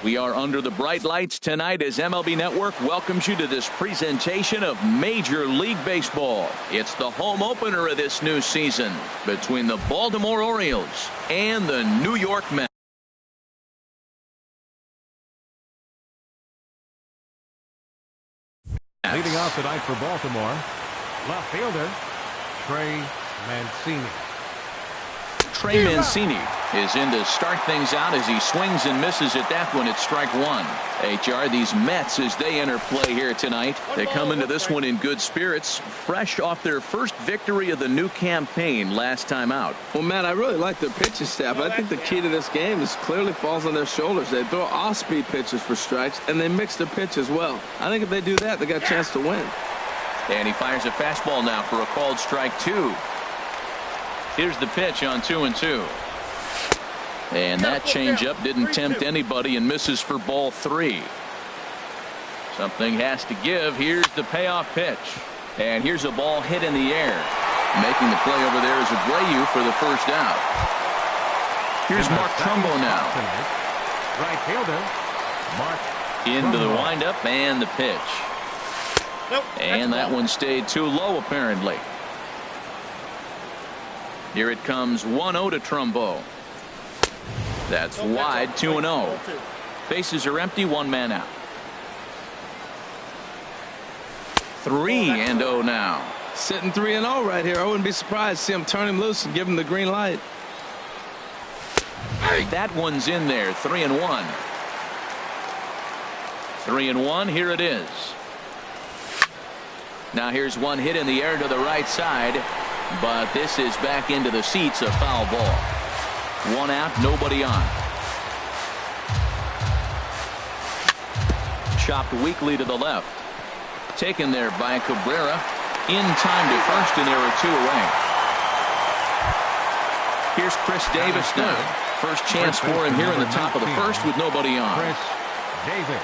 We are under the bright lights tonight as MLB Network welcomes you to this presentation of Major League Baseball. It's the home opener of this new season between the Baltimore Orioles and the New York Mets. Leading off tonight for Baltimore, left fielder Trey Mancini. Trey Mancini is in to start things out as he swings and misses at that one at strike one. HR, these Mets, as they enter play here tonight, they come into this one in good spirits, fresh off their first victory of the new campaign last time out. Well, Matt, I really like their pitching staff. I think the key to this game is clearly falls on their shoulders. They throw off-speed pitches for strikes, and they mix their pitch as well. I think if they do that, they got a chance to win. And he fires a fastball now for a called strike two. Here's the pitch on 2-2. And that changeup didn't tempt anybody and misses for ball three. Something has to give. Here's the payoff pitch. And here's a ball hit in the air. Making the play over there is Abreu for the first out. Here's Mark Trumbo now. Right fielder, Mark into the windup and the pitch. And that one stayed too low apparently. Here it comes 1-0 to Trumbo. That's wide, 2-0. Bases are empty, one man out. 3-0 now. Sitting 3-0 right here. I wouldn't be surprised to see him turn him loose and give him the green light. That one's in there, 3-1. 3-1, here it is. Now here's one hit in the air to the right side. But this is back into the seats, a foul ball. One out, nobody on. Chopped weakly to the left. Taken there by Cabrera. In time to first, and there are two away. Here's Chris Davis now. First chance for him here in the top of the first with nobody on. Chris Davis.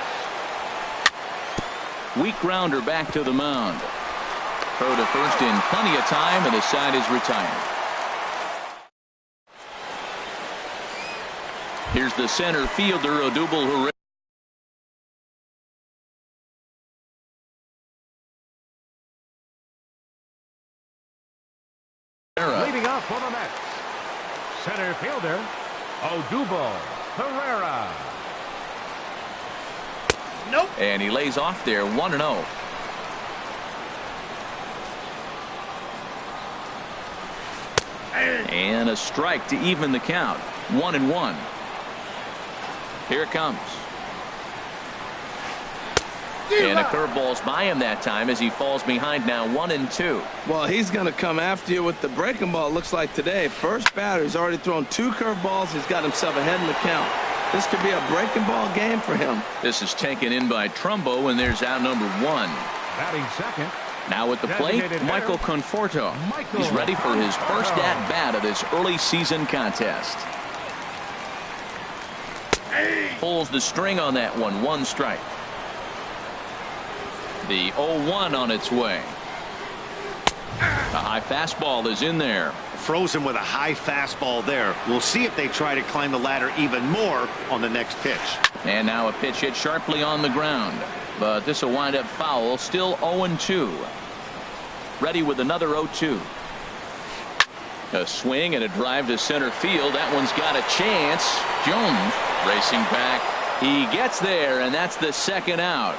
Weak grounder back to the mound. Throw to first in plenty of time, and the side is retired. Here's the center fielder, Odubel Herrera. Leading off for the Mets, center fielder, Odubel Herrera. Nope. And he lays off there, 1-0. And a strike to even the count. 1-1. Here it comes. And a curveball's by him that time as he falls behind now 1-2. Well, he's going to come after you with the breaking ball, looks like today. First batter, he's already thrown two curveballs. He's got himself ahead in the count. This could be a breaking ball game for him. This is taken in by Trumbo, and there's out number one. Batting second. Now at the plate, Michael Conforto. He's ready for his first at-bat of this early season contest. Pulls the string on that one. One strike. The 0-1 on its way. A high fastball is in there. Frozen with a high fastball there. We'll see if they try to climb the ladder even more on the next pitch. And now a pitch hit sharply on the ground. But this will wind up foul. Still 0-2. Ready with another 0-2. A swing and a drive to center field. That one's got a chance. Jones racing back. He gets there, and that's the second out.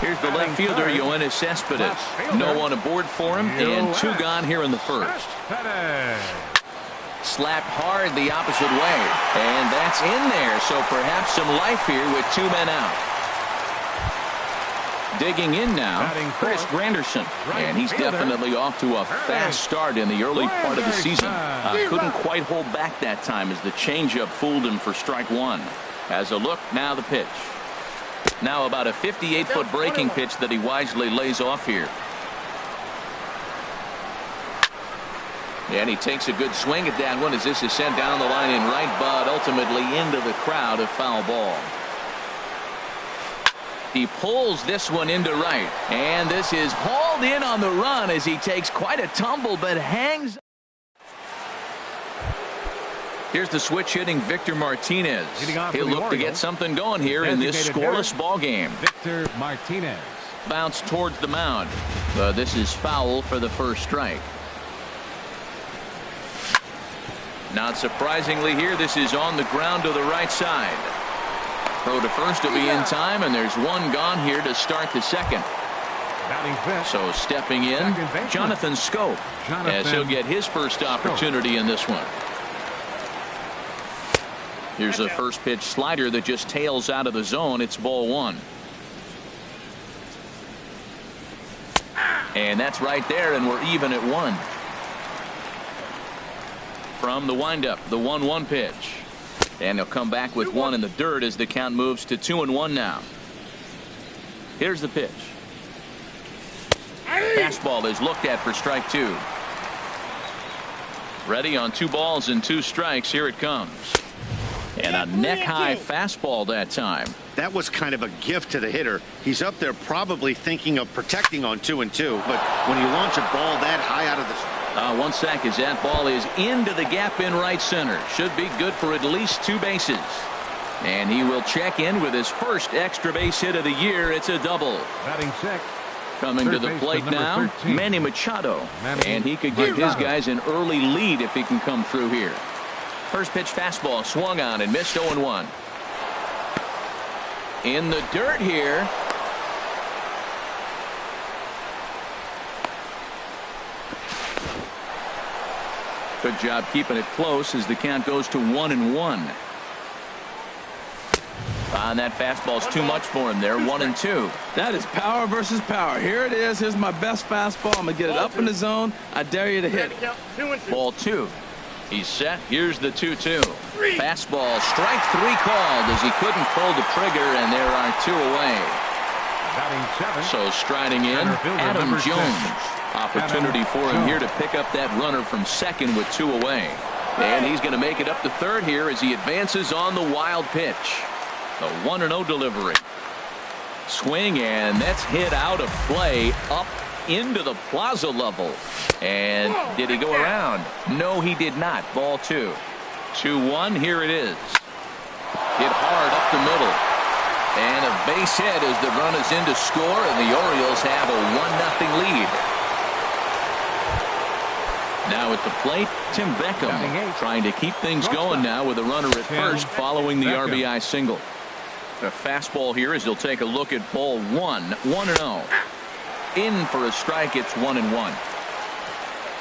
Here's the left fielder, Yoenis Cespedes. No one aboard for him, and two gone here in the first. Slapped hard the opposite way, and that's in there. So perhaps some life here with two men out. Digging in now, Chris Granderson, and he's definitely off to a fast start in the early part of the season. Couldn't quite hold back that time as the changeup fooled him for strike one. As a look, now the pitch. Now about a 58-foot breaking pitch that he wisely lays off here. And he takes a good swing at that one as this is sent down the line in right, but ultimately into the crowd, a foul ball. He pulls this one into right, and this is hauled in on the run as he takes quite a tumble but hangs. Here's the switch hitting Victor Martinez. off for He'll the look to get Orioles, something going here in this designated scoreless ball game. Victor Martinez. Bounce towards the mound. But this is foul for the first strike. Not surprisingly here, this is on the ground to the right side. Throw to first will be in time, and there's one gone here to start the second. Batting fifth. So stepping in, Jonathan Scope, as he'll get his first opportunity in this one. Here's a first pitch slider that just tails out of the zone. It's ball one. And that's right there, and we're even at one. From the windup, the 1-1 pitch. And he'll come back with one in the dirt as the count moves to 2-1 now. Here's the pitch. Fastball is looked at for strike two. Ready on 2 balls and 2 strikes. Here it comes. And a neck-high fastball that time. That was kind of a gift to the hitter. He's up there probably thinking of protecting on 2-2, but when you launch a ball that high out of the... One sack as that ball is into the gap in right center. Should be good for at least 2 bases. And he will check in with his first extra base hit of the year. It's a double. Batting sixth. Coming to the plate now, 13. Manny Machado. And he could give his guys an early lead if he can come through here. First pitch fastball swung on and missed 0-1. In the dirt here. Good job keeping it close as the count goes to 1-1. And that fastball's too much for him there. 1-2. That is power versus power. Here it is. Here's my best fastball. I'm going to get it up in the zone. I dare you to hit it. Ball 2. He's set. Here's the 2-2. Fastball, strike 3 called as he couldn't pull the trigger, and there are 2 away. Batting seventh. So striding in, Adam Jones. Opportunity for him here to pick up that runner from second with 2 away. And he's going to make it up to third here as he advances on the wild pitch. The 1-0 delivery. Swing, and that's hit out of play up into the plaza level. And did he go around? No, he did not. Ball 2. 2-1. Here it is. Hit hard up the middle. And a base hit as the run is in to score, and the Orioles have a 1-0 lead. Now at the plate, Tim Beckham trying to keep things going now with a runner at first following the RBI single. A fastball here as he'll take a look at ball 1. 1-0. In for a strike. It's 1-1.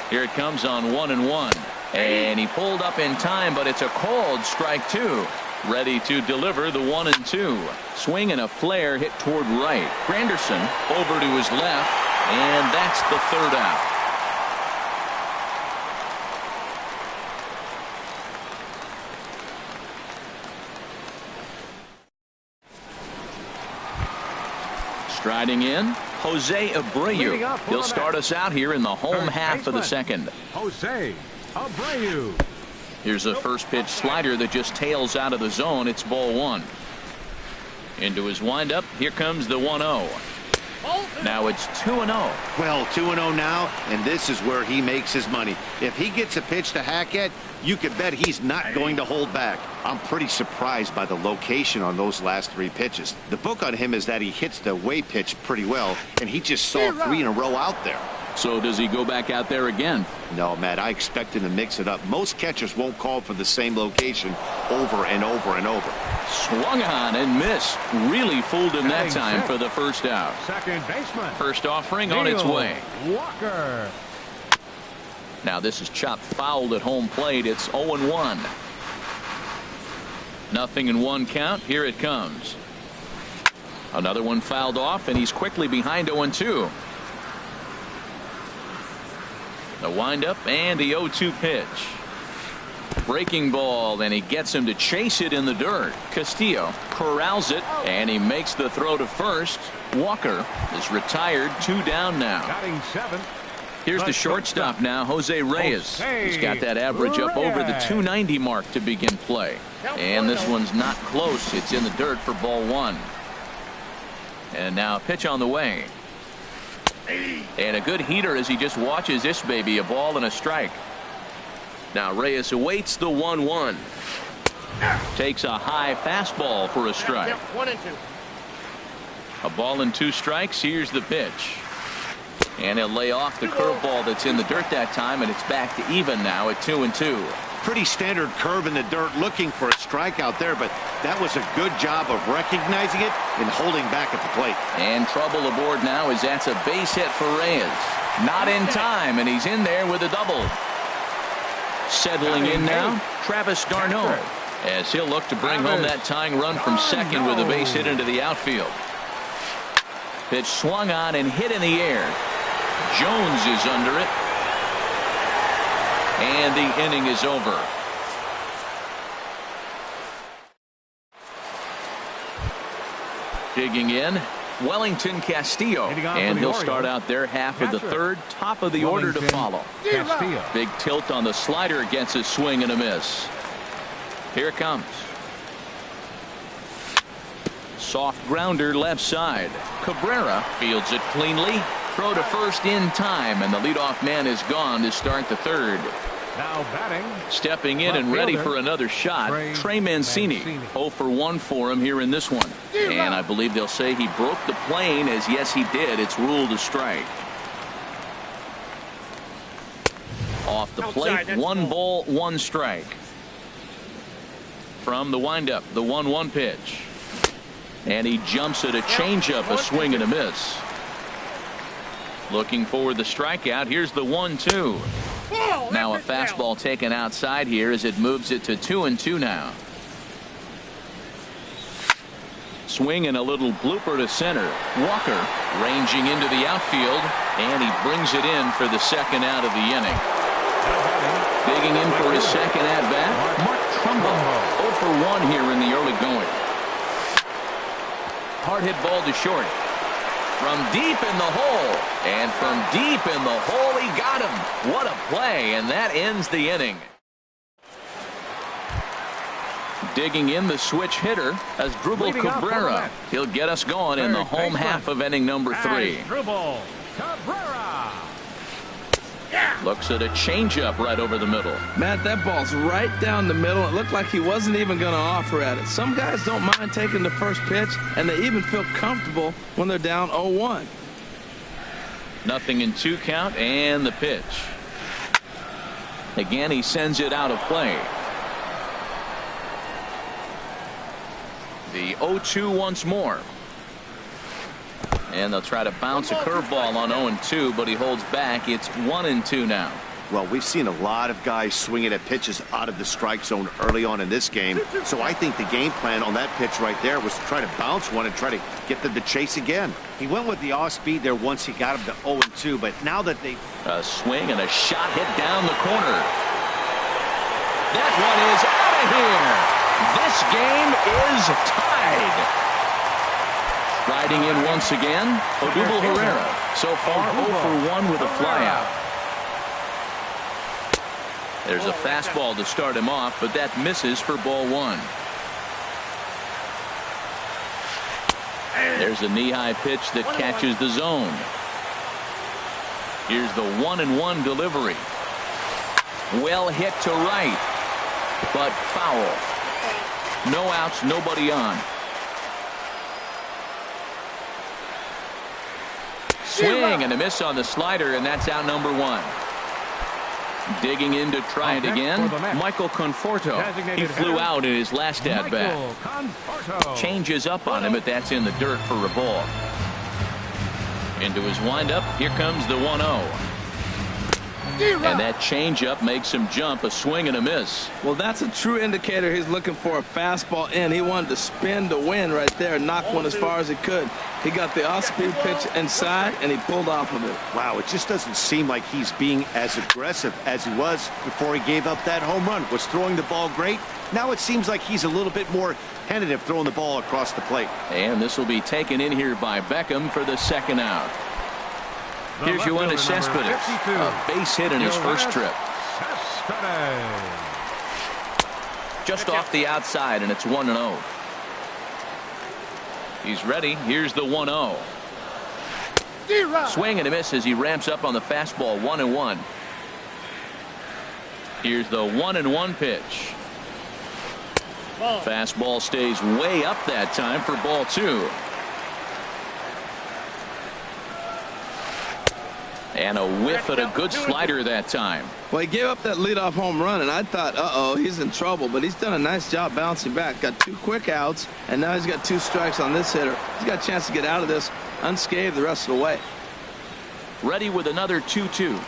Here it comes on 1-1. And he pulled up in time, but it's a called strike 2. Ready to deliver the 1-2. Swing and a flare hit toward right. Granderson over to his left, and that's the third out. Striding in, Jose Abreu. He'll start us out here in the home half of the second. Jose Abreu. Here's a first pitch slider that just tails out of the zone. It's ball 1. Into his windup. Here comes the 1-0. Now it's 2-0. Well, 2-0 now, and this is where he makes his money. If he gets a pitch to hack at, you could bet he's not going to hold back. I'm pretty surprised by the location on those last 3 pitches. The book on him is that he hits the away pitch pretty well, and he just saw 3 in a row out there. So does he go back out there again? No, Matt, I expect him to mix it up. Most catchers won't call for the same location over and over and over. Swung on and missed. Really fooled him that time for the first out. Second baseman. First offering on its way. Walker. Now this is chopped foul at home plate. It's 0-1. 0-1 count. Here it comes. Another one fouled off, and he's quickly behind 0-2. The windup and the 0-2 pitch. Breaking ball, and he gets him to chase it in the dirt. Castillo corrals it, and he makes the throw to first. Walker is retired. 2 down now. Batting seventh. Here's the shortstop now, Jose Reyes. He's got that average up over the 290 mark to begin play. And this one's not close. It's in the dirt for ball 1. And now a pitch on the way. And a good heater as he just watches this baby, a ball and a strike. Now Reyes awaits the 1-1. Takes a high fastball for a strike. 1-2. A ball and 2 strikes. Here's the pitch. And he'll lay off the curveball that's in the dirt that time, and it's back to even now at 2-2. Pretty standard curve in the dirt, looking for a strikeout there, but that was a good job of recognizing it and holding back at the plate. And trouble aboard now as that's a base hit for Reyes. Not in time, and he's in there with a double. Settling in now, Travis d'Arnaud, as he'll look to bring home that tying run from second with a base hit into the outfield. Pitch swung on and hit in the air. Jones is under it. And the inning is over. Digging in, Wellington Castillo, and he'll start out their half of the third, top of the order to follow. Castillo. Big tilt on the slider against a swing and a miss. Here it comes. Soft grounder left side. Cabrera fields it cleanly. Throw to first in time, and the leadoff man is gone to start the third. Now batting. Stepping in and ready for another shot, Trey Mancini. 0 for 1 for him here in this one. And I believe they'll say he broke the plane, as yes he did. It's ruled a strike. Off the plate, 1 ball, 1 strike. From the windup, the 1-1 pitch. And he jumps at a changeup, a swing and a miss. Looking for the strikeout. Here's the 1-2. Now a fastball taken outside here as it moves it to 2-2 now. Swing and a little blooper to center. Walker ranging into the outfield, and he brings it in for the second out of the inning. Digging in for his second at bat, Mark Trumbo. 0 for 1 here in the early going. Hard hit ball to short. From deep in the hole, and from deep in the hole he got him. What a play, and that ends the inning. Digging in the switch hitter as Drupal Cabrera. He'll get us going in the home half of inning number 3. Drupal Cabrera. Looks at a changeup right over the middle. Matt, that ball's right down the middle. It looked like he wasn't even going to offer at it. Some guys don't mind taking the first pitch, and they even feel comfortable when they're down 0-1. Nothing in 2 count, and the pitch. Again, he sends it out of play. The 0-2 once more. And they'll try to bounce a curveball on 0-2, but he holds back. It's 1-2 now. Well, we've seen a lot of guys swinging at pitches out of the strike zone early on in this game. So I think the game plan on that pitch right there was to try to bounce one and try to get them to chase again. He went with the off speed there once he got him to 0-2, but now that they... A swing and a shot hit down the corner. That one is out of here. This game is tied. Riding in once again, Odubel Herrera. So far 0 for 1 with a flyout. There's a fastball to start him off, but that misses for ball 1. There's a knee-high pitch that catches the zone. Here's the 1-1 delivery. Well hit to right, but foul. No outs, nobody on. Swing and a miss on the slider, and that's out number 1. Digging in to try it again, Michael Conforto. He flew out in his last at-bat. Changes up on him, but that's in the dirt for a ball. Into his windup, here comes the 1-0. And that changeup makes him jump, a swing and a miss. Well, that's a true indicator he's looking for a fastball in. He wanted to spin to win right there, knock one as far as he could. He got the off-speed pitch inside, and he pulled off of it. Wow, it just doesn't seem like he's being as aggressive as he was before he gave up that home run. Was throwing the ball great. Now it seems like he's a little bit more tentative throwing the ball across the plate. And this will be taken in here by Beckham for the second out. Here's Yoenis Cespedes, a base hit in his first trip. Just off the outside, and it's 1-0. He's ready. Here's the 1-0. Swing and a miss as he ramps up on the fastball. 1-1. Here's the 1-1 pitch. Fastball stays way up that time for ball 2. And a whiff at a good slider that time. Well, he gave up that leadoff home run, and I thought, uh-oh, he's in trouble. But he's done a nice job bouncing back. Got 2 quick outs, and now he's got 2 strikes on this hitter. He's got a chance to get out of this unscathed the rest of the way. Ready with another 2-2.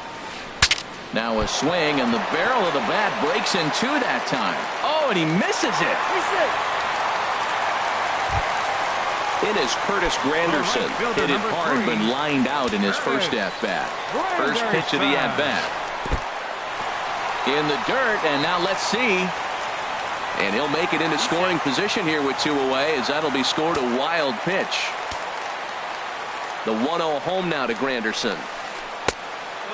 Now a swing, and the barrel of the bat breaks in 2 that time. Oh, and he misses it. It is Curtis Granderson. Hit it hard but lined out in his first at-bat. First pitch of the at-bat. In the dirt, and now let's see. And he'll make it into scoring position here with 2 away, as that'll be scored a wild pitch. The 1-0 home now to Granderson.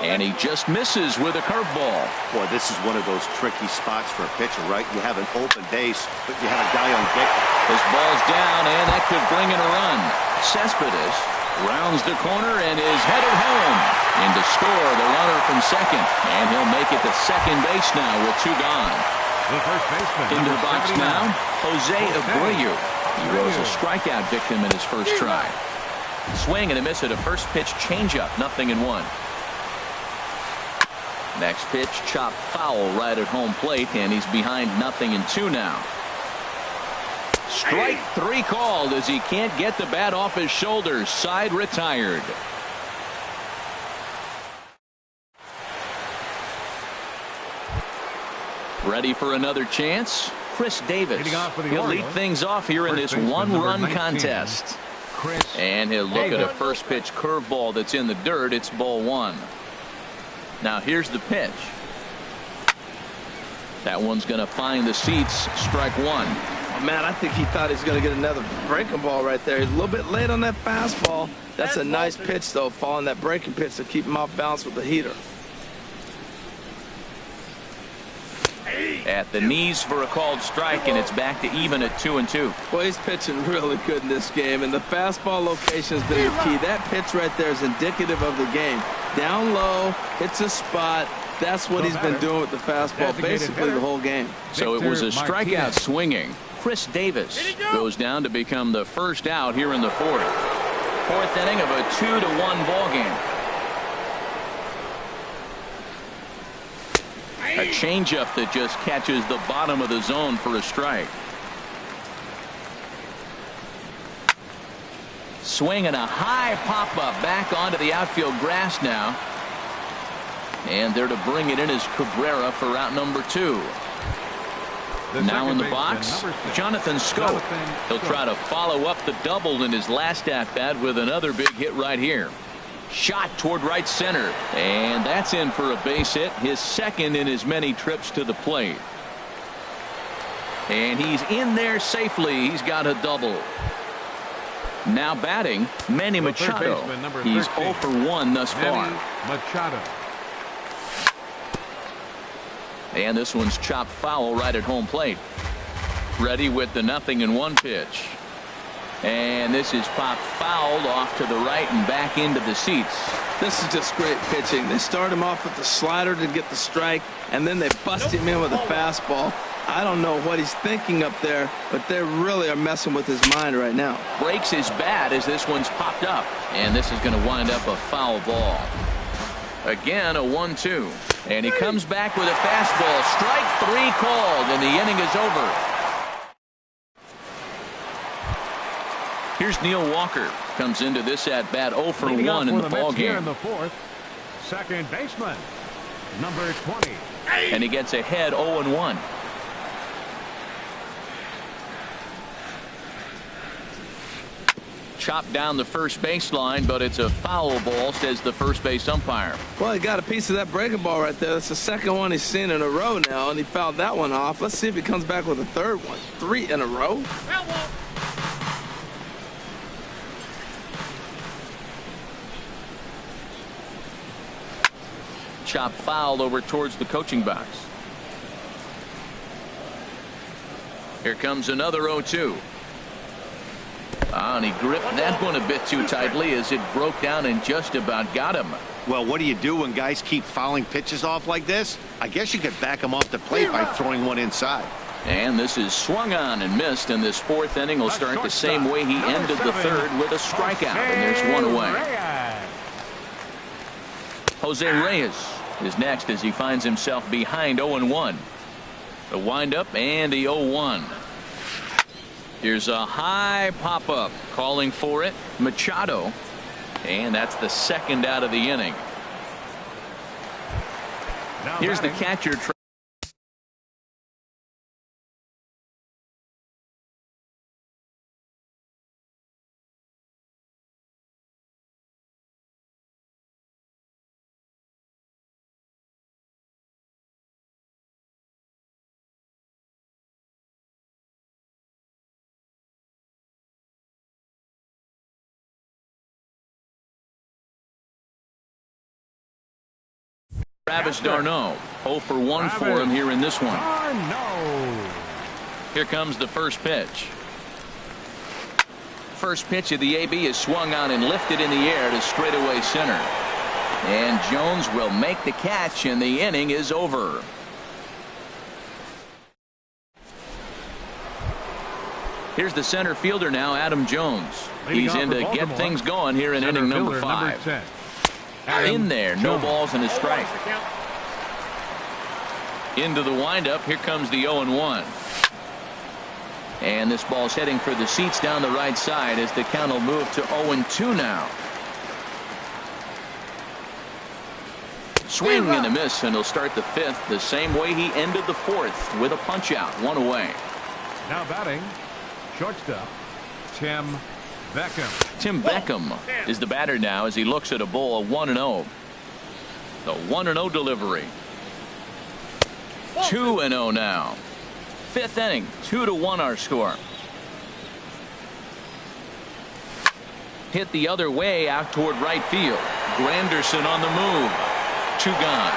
And he just misses with a curveball. Boy, this is one of those tricky spots for a pitcher, right? You have an open base, but you have a guy on deck. This ball's down, and that could bring in a run. Cespedes rounds the corner and is headed home. In to score the runner from second. And he'll make it to second base now with 2 gone. The first baseman. Into the box now, Jose Abreu. He was a strikeout victim in his first try. Swing and a miss at a first pitch changeup, 0-1. Next pitch, chopped foul right at home plate, and he's behind 0-2 now. Strike 3 called as he can't get the bat off his shoulders. Side retired. Ready for another chance? Chris Davis. He'll lead things off here in this 1-run contest. And he'll look at a first pitch curveball that's in the dirt. It's ball 1. Now here's the pitch. That one's going to find the seats. Strike 1. Oh, man, I think he thought he was going to get another breaking ball right there. He's a little bit late on that fastball. That's a nice pitch, though, following that breaking pitch to keep him off balance with the heater. At the knees for a called strike, and it's back to even at 2-2. Well, he's pitching really good in this game, and the fastball location has been the key. That pitch right there is indicative of the game. Down low, hits a spot. That's what he's been doing with the fastball basically the whole game. So it was a strikeout swinging. Chris Davis goes down to become the first out here in the 4th. 4th inning of a 2-1 ball game. A changeup that just catches the bottom of the zone for a strike. Swinging a high pop-up back onto the outfield grass now. And there to bring it in is Cabrera for out number 2. Now in the box, Jonathan Scope. He'll try to follow up the double in his last at-bat with another big hit right here. Shot toward right center, and that's in for a base hit, his second in as many trips to the plate. And he's in there safely. He's got a double. Now batting, Manny Machado. He's 0 for 1 thus far. Machado. And this one's chopped foul right at home plate. Ready with the 0-1 pitch. And this is popped fouled off to the right and back into the seats. This is just great pitching. They start him off with the slider to get the strike, and then they bust him in with a fastball. I don't know what he's thinking up there, but they really are messing with his mind right now. Breaks his bat as this one's popped up, and this is going to wind up a foul ball. Again, a 1-2, and he comes back with a fastball. Strike 3 called, and the inning is over. Here's Neil Walker. Comes into this at bat 0 for 1 in the ball game. In the 4th, second baseman, number 20. And he gets ahead 0-1. Chopped down the first baseline, but it's a foul ball, says the first base umpire. Well, he got a piece of that breaking ball right there. That's the second one he's seen in a row now, and he fouled that one off. Let's see if he comes back with a third one. 3 in a row. Chop foul over towards the coaching box. Here comes another 0-2. And he gripped that one a bit too tightly as it broke down and just about got him. Well, what do you do when guys keep fouling pitches off like this? I guess you could back them off the plate by throwing one inside. And this is swung on and missed, and this fourth inning will start the same way he ended the third, with a strikeout, and there's one away. Jose Reyes is next as he finds himself behind 0-1. The windup and the 0-1. Here's a high pop-up, calling for it, Machado, and that's the second out of the inning. Here's the catcher. Travis d'Arnaud, 0 for 1 for him here in this one. Here comes the first pitch. First pitch of the AB is swung on and lifted in the air to straightaway center. And Jones will make the catch, and the inning is over. Here's the center fielder now, Adam Jones. He's in to get things going here in inning number 5. In there, no balls and a strike. Into the windup, here comes the 0-1. And this ball's heading for the seats down the right side as the count will move to 0-2 now. Swing and a miss, and he'll start the fifth the same way he ended the fourth, with a punch out, one away. Now batting, shortstop, Tim Beckham. Tim Beckham is the batter now as he looks at a ball 1-0. The 1-0 delivery. 2-0 now. Fifth inning, 2-1 our score. Hit the other way out toward right field. Granderson on the move. 2 gone.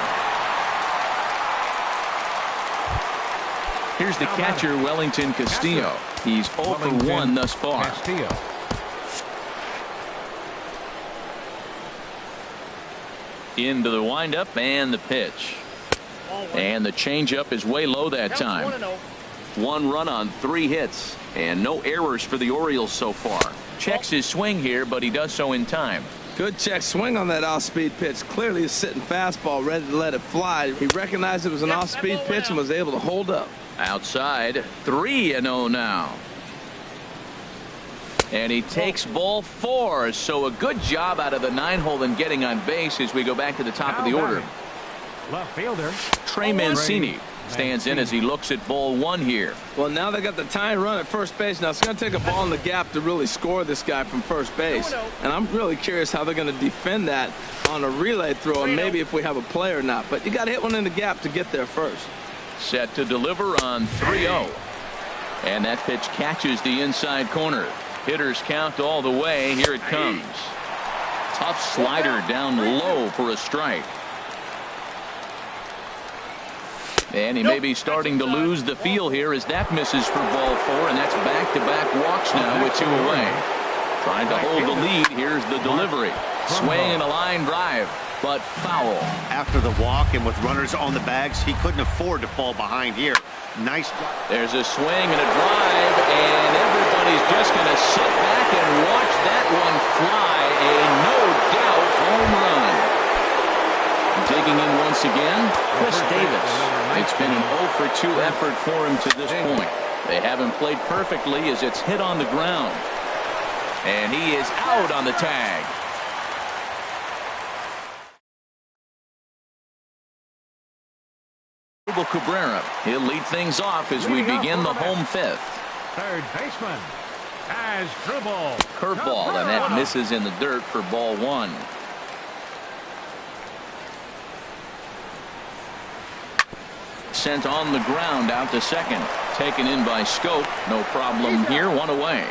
Here's the catcher, Wellington Castillo. He's 0 for 1 thus far. Castillo. Into the windup and the pitch. And the changeup is way low that time. 1 run on 3 hits and no errors for the Orioles so far. Checks his swing here, but he does so in time. Good check swing on that off-speed pitch. Clearly a sitting fastball ready to let it fly. He recognized it was an off-speed pitch and was able to hold up. Outside, 3-0 now. And he takes ball 4, so a good job out of the 9-hole in getting on base as we go back to the top of the order. Left fielder Trey Mancini stands in as he looks at ball 1 here. Well, now they got the tying run at first base. Now it's going to take a ball in the gap to really score this guy from first base. And I'm really curious how they're going to defend that on a relay throw, and maybe if we have a play or not. But you got to hit one in the gap to get there first. Set to deliver on 3-0. And that pitch catches the inside corner. Hitters count all the way. Here it comes. Tough slider down low for a strike. And he may be starting to lose the feel here as that misses for ball 4, and that's back-to-back walks now with 2 away. Trying to hold the lead. Here's the delivery. Swing and a line drive, but foul. After the walk and with runners on the bags, he couldn't afford to fall behind here. Nice. There's a swing and a drive, and everybody's just going to sit back and watch that one fly. A no-doubt home run. Digging in once again, Chris Davis. It's been an 0 for 2 effort for him to this point. They haven't played perfectly as it's hit on the ground. And he is out on the tag. Cabrera. He'll lead things off as we begin the home fifth. Third baseman has dribble. Curveball, and that misses in the dirt for ball 1. Sent on the ground out to second. Taken in by Scope. No problem here. 1 away.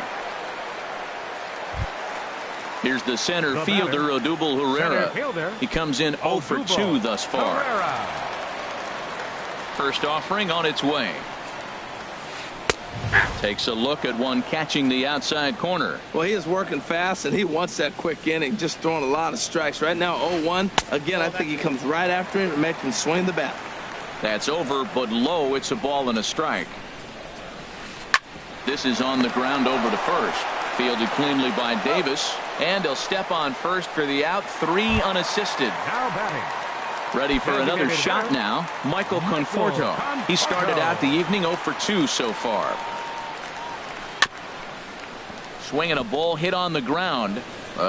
Here's the center fielder, Odubel Herrera. He comes in 0 for 2 thus far. First offering on its way. Takes a look at one catching the outside corner. Well, he is working fast, and he wants that quick inning, just throwing a lot of strikes. Right now, 0-1. Again, I think he comes right after him and makes him swing the bat. That's over, but low. It's a ball and a strike. This is on the ground over to first. Fielded cleanly by Davis, and he'll step on first for the out. 3 unassisted. Now batting. Ready for another shot now, Michael Conforto. He started out the evening 0 for 2 so far. Swinging a ball hit on the ground.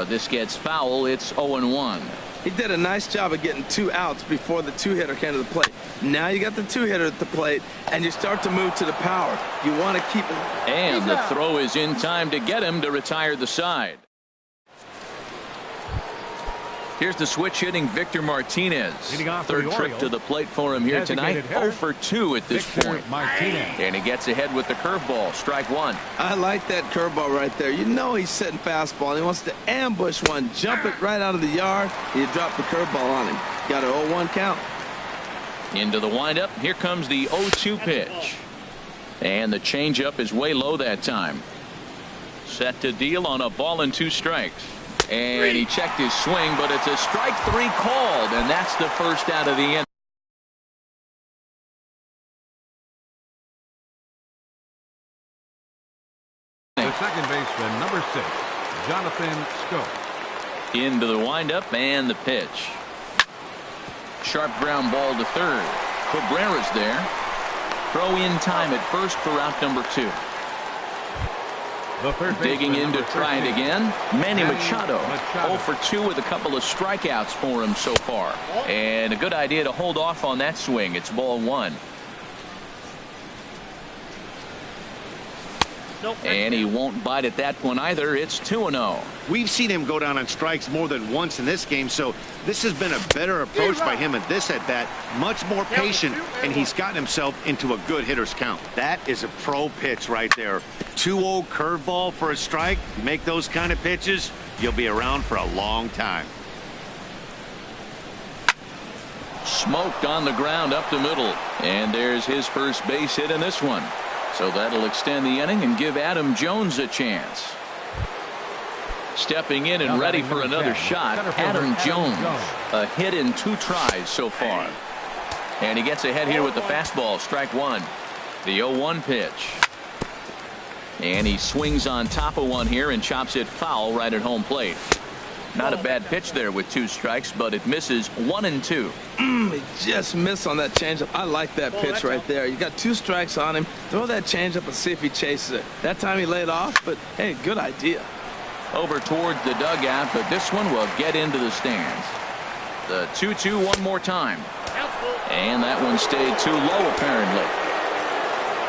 This gets foul. It's 0-1. He did a nice job of getting 2 outs before the 2-hitter came to the plate. Now you got the 2-hitter at the plate, and you start to move to the power. You want to keep it. And the throw is in time to get him to retire the side. Here's the switch hitting Victor Martinez. Third trip to the plate for him here tonight. 0 for 2 at this point. And he gets ahead with the curveball. Strike 1. I like that curveball right there. You know he's setting fastball, and he wants to ambush one, jump it right out of the yard, and you drop the curveball on him. Got an 0-1 count. Into the windup. Here comes the 0-2 pitch. And the changeup is way low that time. Set to deal on a ball and 2 strikes. And he checked his swing, but it's a strike 3 called, and that's the first out of the inning. The second baseman, number 6, Jonathan Schoop. Into the windup and the pitch. Sharp ground ball to third. Cabrera's there. Throw in time at first for out number 2. Digging in to try it again, Manny Machado. 0 for 2 with a couple of strikeouts for him so far. And a good idea to hold off on that swing. It's ball 1. And he won't bite at that one either. It's 2-0. We've seen him go down on strikes more than once in this game, so this has been a better approach by him at this at bat. Much more patient, and he's gotten himself into a good hitter's count. That is a pro pitch right there. 2-0 curveball for a strike. You make those kind of pitches, you'll be around for a long time. Smoked on the ground up the middle. And there's his first base hit in this one. So that'll extend the inning and give Adam Jones a chance. Stepping in and ready for another shot, Adam Jones. A hit in 2 tries so far. And he gets ahead here with the fastball. Strike 1. The 0-1 pitch. And he swings on top of one here and chops it foul right at home plate. Not a bad pitch there with 2 strikes, but it misses 1 and 2. He just missed on that changeup. I like that pitch right there. You got 2 strikes on him. Throw that changeup and see if he chases it. That time he laid off, but hey, good idea. Over towards the dugout, but this one will get into the stands. The 2-2 one more time. And that one stayed too low apparently.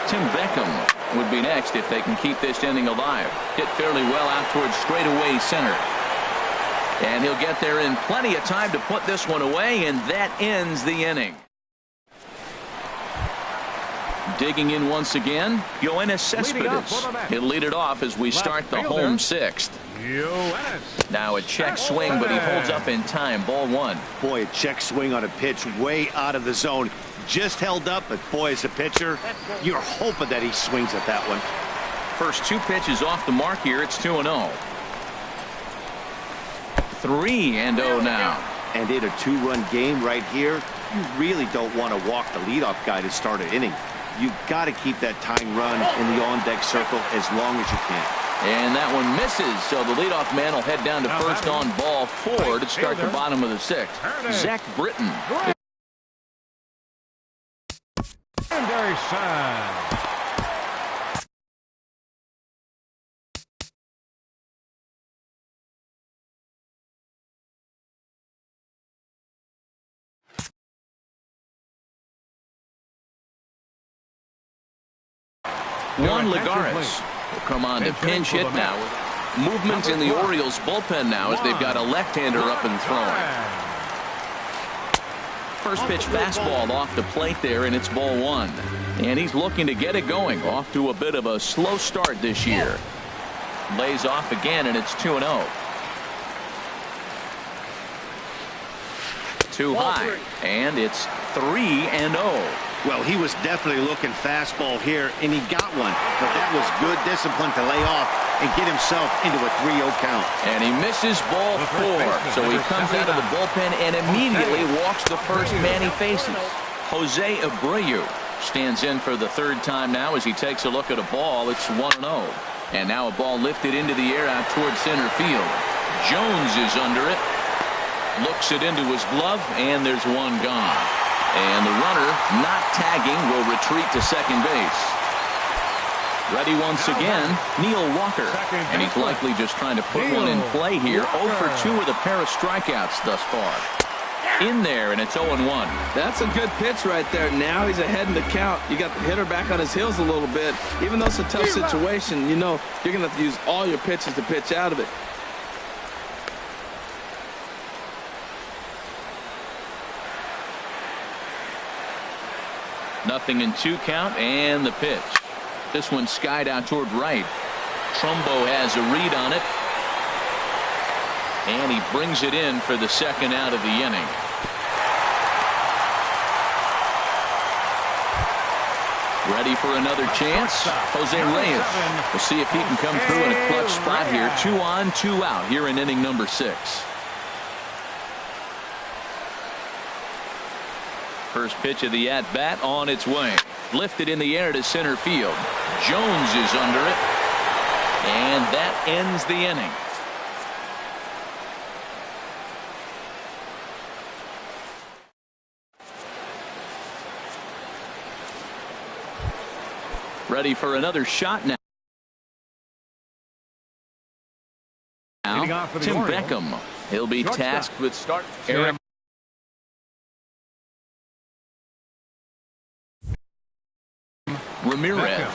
Tim Beckham would be next if they can keep this inning alive. Hit fairly well out towards straightaway center. And he'll get there in plenty of time to put this one away, and that ends the inning. Digging in once again, Yoenis Cespedes. He'll lead it off as we start the home 6th. Now a check swing, but he holds up in time. Ball 1. Boy, a check swing on a pitch way out of the zone. Just held up, but boy, as a pitcher, you're hoping that he swings at that one. First 2 pitches off the mark here. It's 2-0. 3-0 now. And in a 2-run game right here, you really don't want to walk the leadoff guy to start an inning. You've got to keep that tying run in the on-deck circle as long as you can. And that one misses, so the leadoff man will head down to first on ball 4 to start the bottom of the 6th. Zach Britton. Juan Lagares will come on to pinch hit now. Movement in the Orioles bullpen now as they've got a left-hander up and throwing. First pitch fastball off the plate there, and it's ball 1. And he's looking to get it going. Off to a bit of a slow start this year. Lays off again, and it's 2-0. Too high, and it's 3-0. Well, he was definitely looking fastball here, and he got one. But that was good discipline to lay off and get himself into a 3-0 count. And he misses ball 4. So he comes out of the bullpen and immediately walks the first man he faces. Jose Abreu stands in for the third time now as he takes a look at a ball. It's 1-0. And now a ball lifted into the air out towards center field. Jones is under it. Looks it into his glove, and there's one gone. And the runner, not tagging, will retreat to second base. Ready once again, Neil Walker. And he's likely just trying to put one in play here. 0 for 2 with a pair of strikeouts thus far. In there, and it's 0-1. That's a good pitch right there. Now he's ahead in the count. You got the hitter back on his heels a little bit. Even though it's a tough situation, you know you're going to have to use all your pitches to pitch out of it. Nothing in 2 count, and the pitch. This one skied out toward right. Trumbo has a read on it. And he brings it in for the second out of the inning. Ready for another chance. Jose Reyes. We'll see if he can come through in a clutch spot here. 2 on, 2 out here in inning number 6. First pitch of the at-bat on its way. Lifted in the air to center field. Jones is under it. And that ends the inning. Ready for another shot now. Tim Beckham. He'll be tasked with start. Eric Ramirez.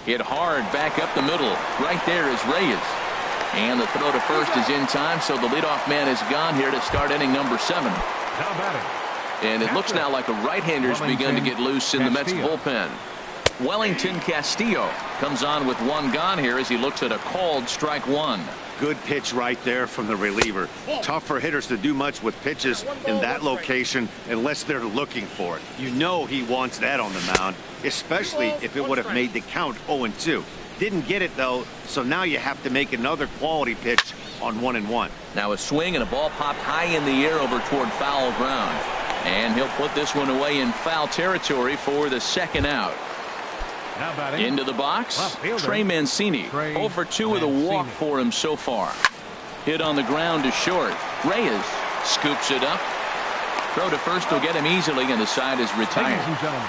Hit hard back up the middle. Right there is Reyes. And the throw to first is in time, so the leadoff man is gone here to start inning number 7. Now batting. And it looks now like a right-hander's begun to get loose in the Mets bullpen. Wellington Castillo comes on with 1 gone here as he looks at a called strike 1. Good pitch right there from the reliever. Tough for hitters to do much with pitches in that location unless they're looking for it. You know he wants that on the mound, especially if it would have made the count 0-2. Didn't get it, though, so now you have to make another quality pitch on 1-1. Now a swing and a ball popped high in the air over toward foul ground. And he'll put this one away in foul territory for the second out. Into the box, Trey Mancini. 0 for 2 with a walk for him so far. Hit on the ground to short. Reyes scoops it up. Throw to first will get him easily, and the side is retired. Ladies and gentlemen,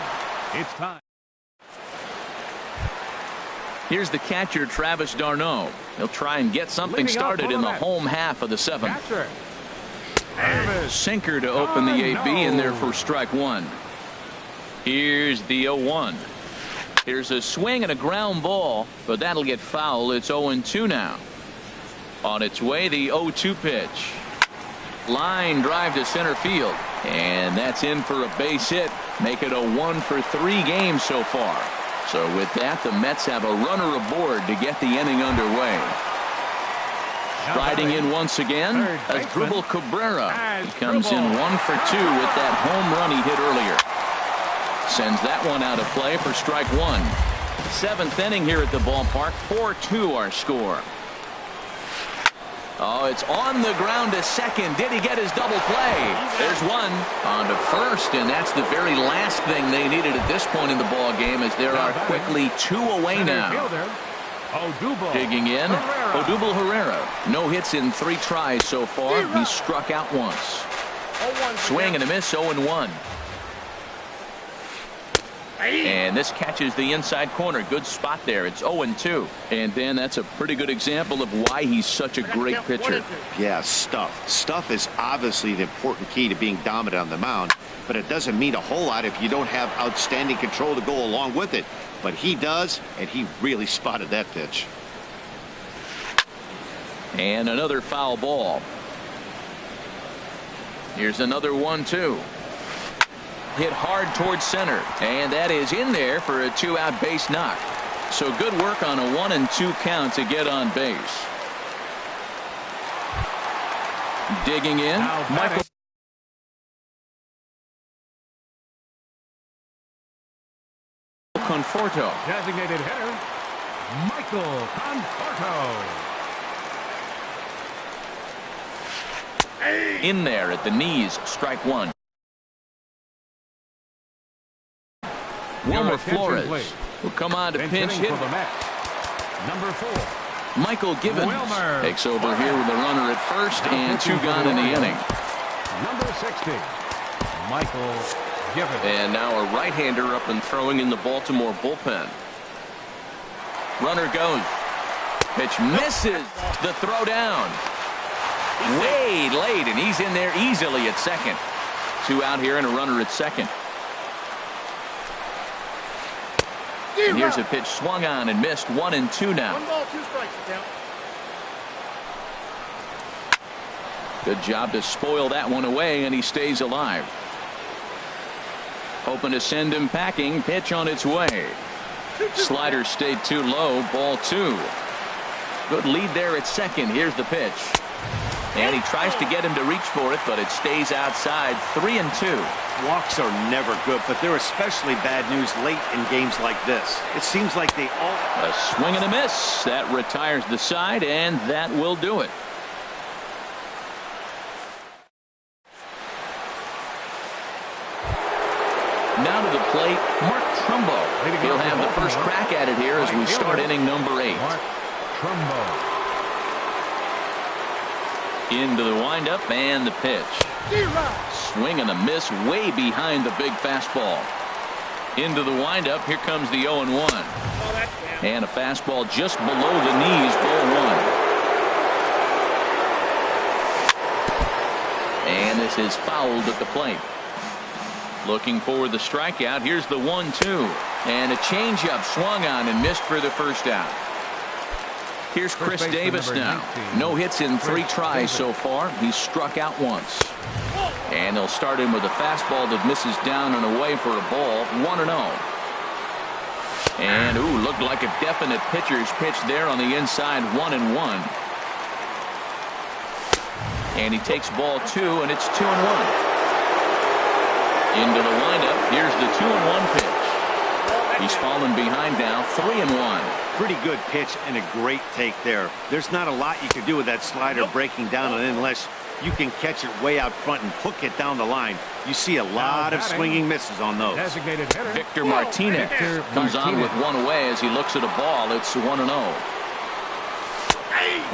it's time. Here's the catcher, Travis d'Arnaud. He'll try and get something started in the home half of the 7th. Sinker to open the AB in there for strike 1. Here's the 0-1. Here's a swing and a ground ball, but that'll get foul. It's 0-2 now. On its way, the 0-2 pitch. Line drive to center field, and that's in for a base hit. Make it a 1 for 3 game so far. So with that, the Mets have a runner aboard to get the inning underway. Riding in once again, Asdrubal Cabrera. He comes in 1 for 2 with that home run he hit earlier. Sends that one out of play for strike 1. 7th inning here at the ballpark. 4-2 our score. Oh, it's on the ground to second. Did he get his double play? There's one on to first, and that's the very last thing they needed at this point in the ball game, as there are quickly 2 away now. Digging in, Odubel Herrera. No hits in 3 tries so far. He struck out once. Swing and a miss, 0-1. And this catches the inside corner. Good spot there. It's 0-2. And then that's a pretty good example of why he's such a great pitcher. Yeah, stuff. Stuff is obviously the important key to being dominant on the mound, but it doesn't mean a whole lot if you don't have outstanding control to go along with it. But he does, and he really spotted that pitch. And another foul ball. Here's another 1-2. Hit hard towards center, and that is in there for a 2-out base knock. So good work on a 1-2 count to get on base. Digging in, Now Michael Conforto. Designated hitter, Michael Conforto. In there at the knees, strike one. Wilmer Flores will come on to pinch hit. For the Mets, number 4. Michael Givens Wilmer takes over here with a runner at first and 2 gone in the inning. Number 60, Michael Givens. And now a right-hander up and throwing in the Baltimore bullpen. Runner goes. Pitch misses. The throw down. Way late, and he's in there easily at second. 2 out here and a runner at second. And here's a pitch swung on and missed. 1-2 now. 1 ball, 2 strikes. Count. Good job to spoil that one away, and he stays alive. Hoping to send him packing. Pitch on its way. Slider stayed too low. Ball 2. Good lead there at second. Here's the pitch. And he tries to get him to reach for it, but it stays outside. 3-2. Walks are never good, but they're especially bad news late in games like this. It seems like they all... A swing and a miss. That retires the side, and that will do it. Now to the plate, Mark Trumbo. He'll have the first crack at it here as we start inning number 8. Mark Trumbo. Into the windup and the pitch. Swing and a miss way behind the big fastball. Into the windup. Here comes the 0-1. And a fastball just below the knees. Ball 1. And this is fouled at the plate. Looking for the strikeout. Here's the 1-2. And a changeup swung on and missed for the first out. Here's Chris Davis now. No hits in 3 tries so far. He's struck out once. And they'll start him with a fastball that misses down and away for a ball. 1-0. And looked like a definite pitcher's pitch there on the inside. 1-1. And he takes ball 2, and it's 2-1. Into the windup. Here's the 2-1 pitch. He's fallen behind now. 3-1. Pretty good pitch and a great take there. There's not a lot you can do with that slider breaking down unless you can catch it way out front and hook it down the line. You see a lot of swinging misses on those. Designated hitter, Victor Martinez comes on with 1 away as he looks at a ball. It's 1-0.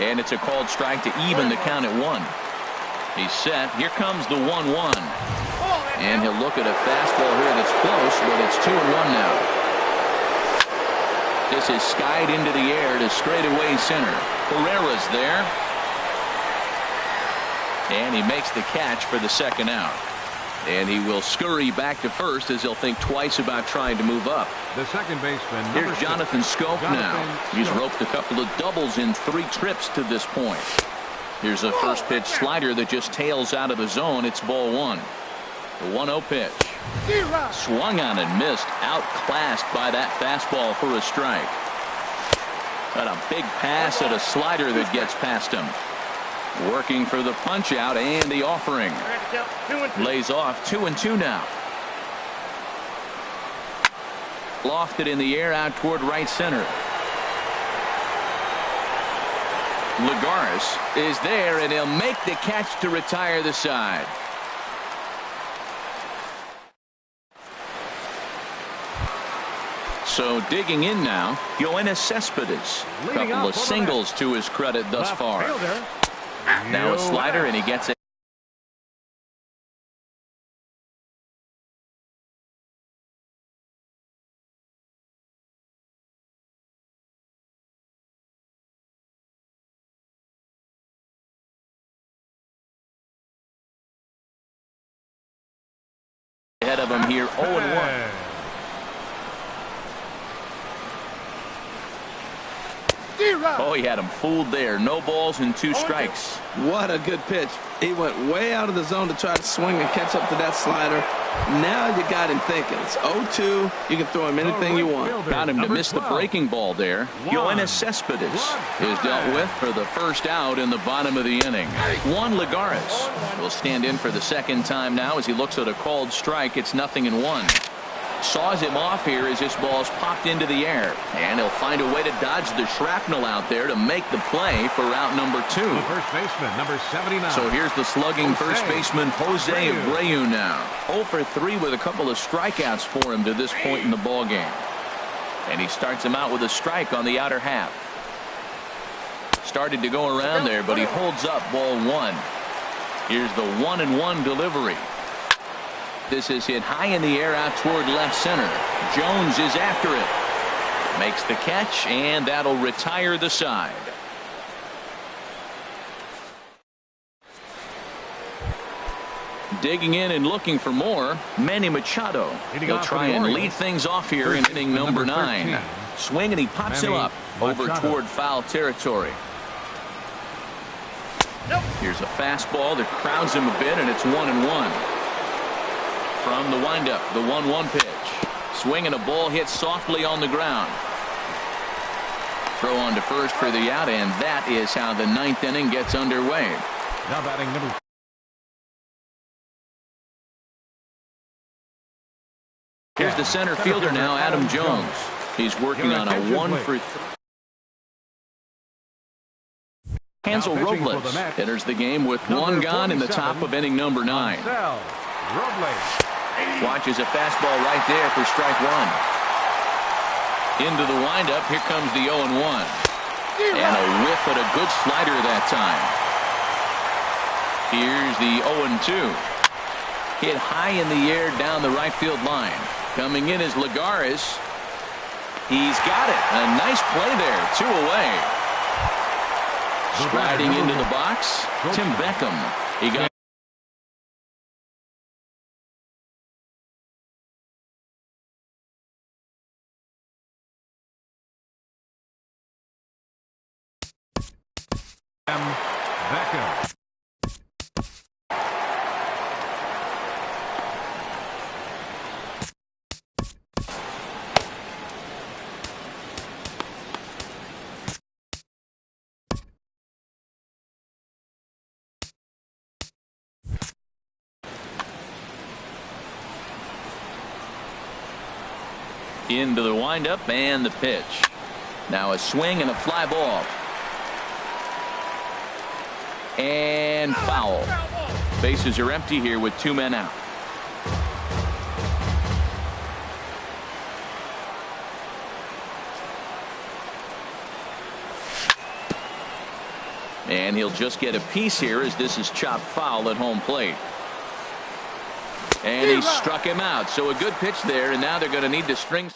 And it's a called strike to even the count at 1. He's set. Here comes the 1-1. And he'll look at a fastball here that's close, but it's 2-1 now. This is skied into the air to straightaway center. Herrera's there. And he makes the catch for the second out. And he will scurry back to first as he'll think twice about trying to move up. the second baseman. Here's Jonathan Scope now. He's roped a couple of doubles in 3 trips to this point. Here's a first pitch slider that just tails out of the zone. It's ball 1. The 1-0 pitch. Swung on and missed. Outclassed by that fastball for a strike. Got a big pass at a slider that gets past him. Working for the punch out and the offering. Lays off. 2-2 now. Lofted in the air out toward right center. Lagares is there, and he'll make the catch to retire the side. So digging in now, Yoenis Cespedes. Couple of singles to his credit thus far. Now a slider, and he gets it. Ahead of him here, 0-1. Oh, he had him fooled there. No balls and 2 strikes. What a good pitch. He went way out of the zone to try to swing and catch up to that slider. Now you got him thinking. It's 0-2. You can throw him anything you want. Got him to miss the breaking ball there. Yoenis Cespedes is dealt with for the first out in the bottom of the inning. Juan Lagares will stand in for the second time now as he looks at a called strike. It's 0-1. Saws him off here as this ball's popped into the air. And he'll find a way to dodge the shrapnel out there to make the play for route number 2. The first baseman, number 79. So here's the slugging first baseman, Jose Abreu now. 0 for 3 with a couple of strikeouts for him to this point in the ball game. And he starts him out with a strike on the outer half. Started to go around there, but he holds up ball 1. Here's the 1-1 delivery. This is hit high in the air out toward left center. Jones is after it. Makes the catch, and that'll retire the side. Digging in and looking for more, Manny Machado. He'll try and lead things off here in inning number 9. Swing, and he pops him up over toward foul territory. Here's a fastball that crowds him a bit, and it's 1-1. From the windup, the 1-1 pitch. Swing and a ball hit softly on the ground. Throw on to first for the out, and that is how the 9th inning gets underway. Now batting number. Here's the center fielder now, Adam Jones. He's working on a 1 for 3. Hansel Robles enters the game with 1 gone in the top of inning number 9. Watches a fastball right there for strike 1. Into the windup. Here comes the 0-1. And a whiff at a good slider that time. Here's the 0-2. Hit high in the air down the right field line. Coming in is Lagares. He's got it. A nice play there. 2 away. Sliding into the box, Tim Beckham. He got Beckham. into the windup and the pitch. Now a swing and a fly ball. And foul. Bases are empty here with 2 men out. And he'll just get a piece here as this is chopped foul at home plate. And he struck him out. So a good pitch there, and now they're going to need to string.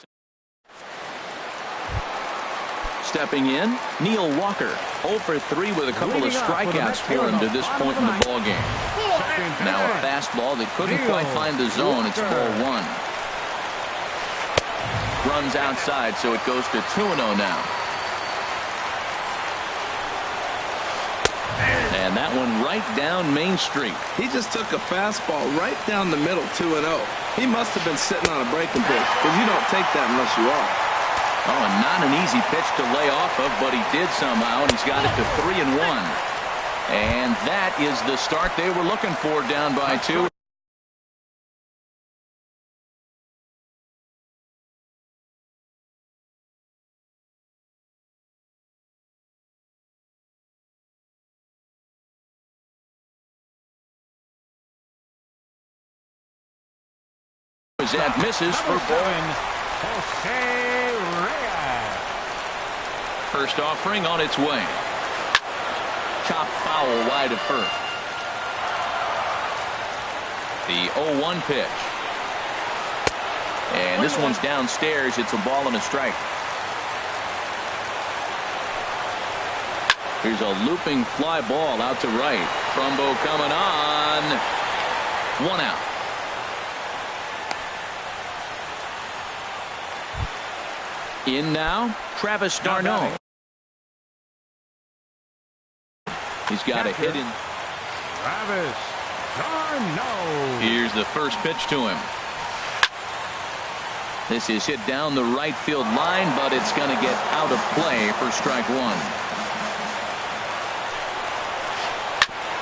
Stepping in, Neil Walker. 0 for 3 with a couple of strikeouts for him to this point in the ballgame. Now a fastball that couldn't quite find the zone. It's ball 1. Runs outside, so it goes to 2-0 now. And that one right down Main Street. He just took a fastball right down the middle, 2-0. He must have been sitting on a breaking pitch, because you don't take that unless you are. Oh, and not an easy pitch to lay off of, but he did somehow, and he's got it to 3-1. And that is the start they were looking for, down by 2. That misses for ball. First offering on its way. Chop foul wide of first. The 0-1 pitch. And this one's downstairs. It's a ball and a strike. Here's a looping fly ball out to right. Trumbo coming on. 1 out. In now, Travis d'Arnaud. He's got a hit in. Travis d'Arnaud. Here's the first pitch to him. This is hit down the right field line, but it's going to get out of play for strike one.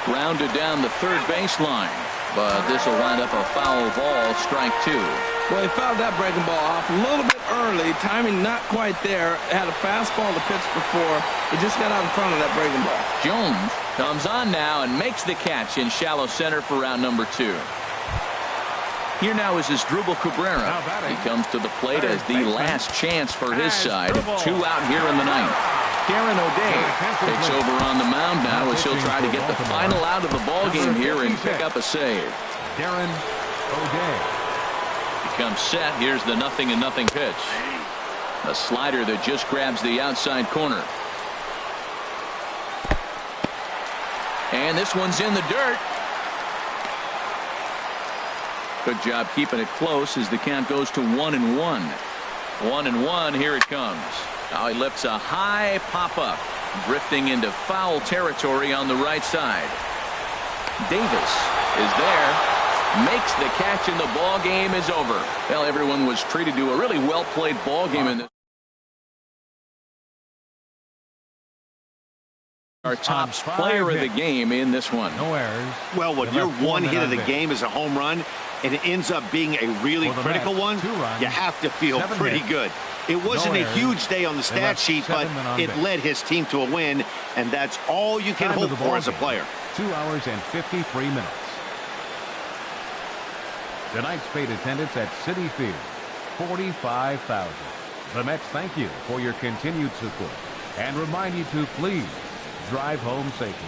Grounded down the third baseline, but this will wind up a foul ball, strike two. Well, he fouled that breaking ball off a little bit early. Timing not quite there. Had a fastball to pitch before. He just got out in front of that breaking ball. Jones comes on now and makes the catch in shallow center for round number two. Here now is Asdrubal Cabrera. He comes to the plate as the last chance for his side. 2 out here in the ninth. Darren O'Day takes over on the mound now as he'll try to get the final out of the ballgame here and pick up a save. Darren O'Day. He comes set. Here's the 0-0 pitch. A slider that just grabs the outside corner. And this one's in the dirt. Good job keeping it close as the count goes to 1-1. 1-1. Here it comes. Now he lifts a high pop-up, drifting into foul territory on the right side. Davis is there, makes the catch, and the ball game is over. Well, everyone was treated to a really well-played ball game in this. Our top player of the game in this one. No errors. Well, when your one hit of the game is a home run and it ends up being a really critical one, you have to feel pretty good. It wasn't a huge day on the stat sheet, but it led his team to a win, and that's all you can hope for as a player. 2 hours and 53 minutes. Tonight's paid attendance at Citi Field, 45,000. The Mets thank you for your continued support and remind you to please drive home safely.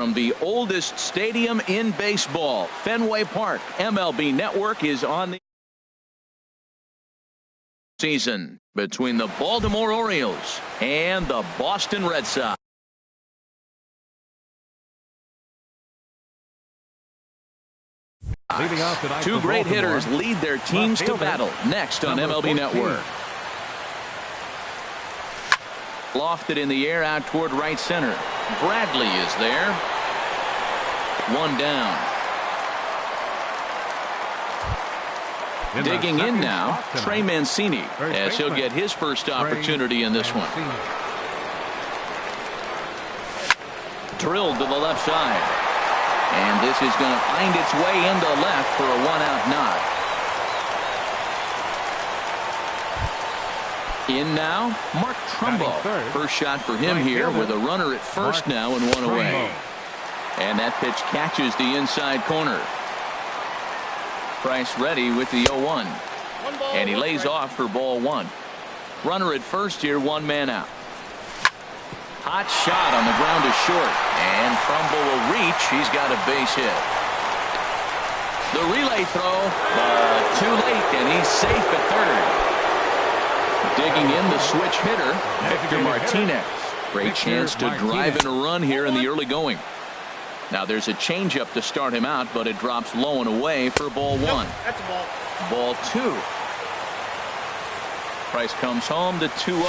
from the oldest stadium in baseball, Fenway Park. MLB Network is on the season between the Baltimore Orioles and the Boston Red Sox. Two great hitters lead their teams to battle next on MLB Network. Lofted in the air out toward right center. Bradley is there. One down. Digging in now, Trey Mancini, as he'll get his first opportunity in this one. Drilled to the left side. And this is going to find its way into left for a one-out knock. In now, Mark Trumbo. First shot for him here with a runner at first now and one away. And that pitch catches the inside corner. Price ready with the 0-1. And he lays off for ball one. Runner at first here, one man out. Hot shot on the ground is short. And Trumbo will reach. He's got a base hit. The relay throw, but too late, and he's safe at third. Digging in the switch hitter, Victor Martinez. Great chance to drive in a run here in the early going. Now there's a changeup to start him out, but it drops low and away for ball one. That's a ball. Ball two. Price comes home to 2-0.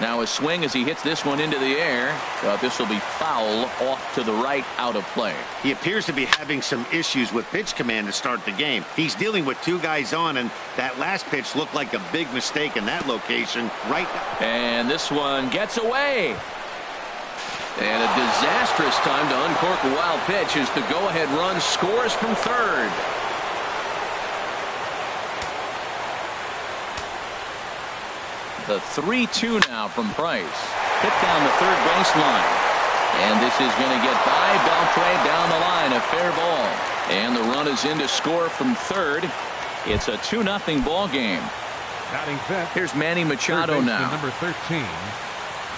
Now a swing as he hits this one into the air. This will be foul off to the right, out of play. He appears to be having some issues with pitch command to start the game. He's dealing with two guys on, and that last pitch looked like a big mistake in that location. Right. And this one gets away. And a disastrous time to uncork a wild pitch as the go-ahead run scores from third. The 3-2 now from Price. Hit down the third baseline. And this is going to get by Beltre down the line. A fair ball. And the run is in to score from third. It's a 2-0 ball game. Here's Manny Machado now. Number 13.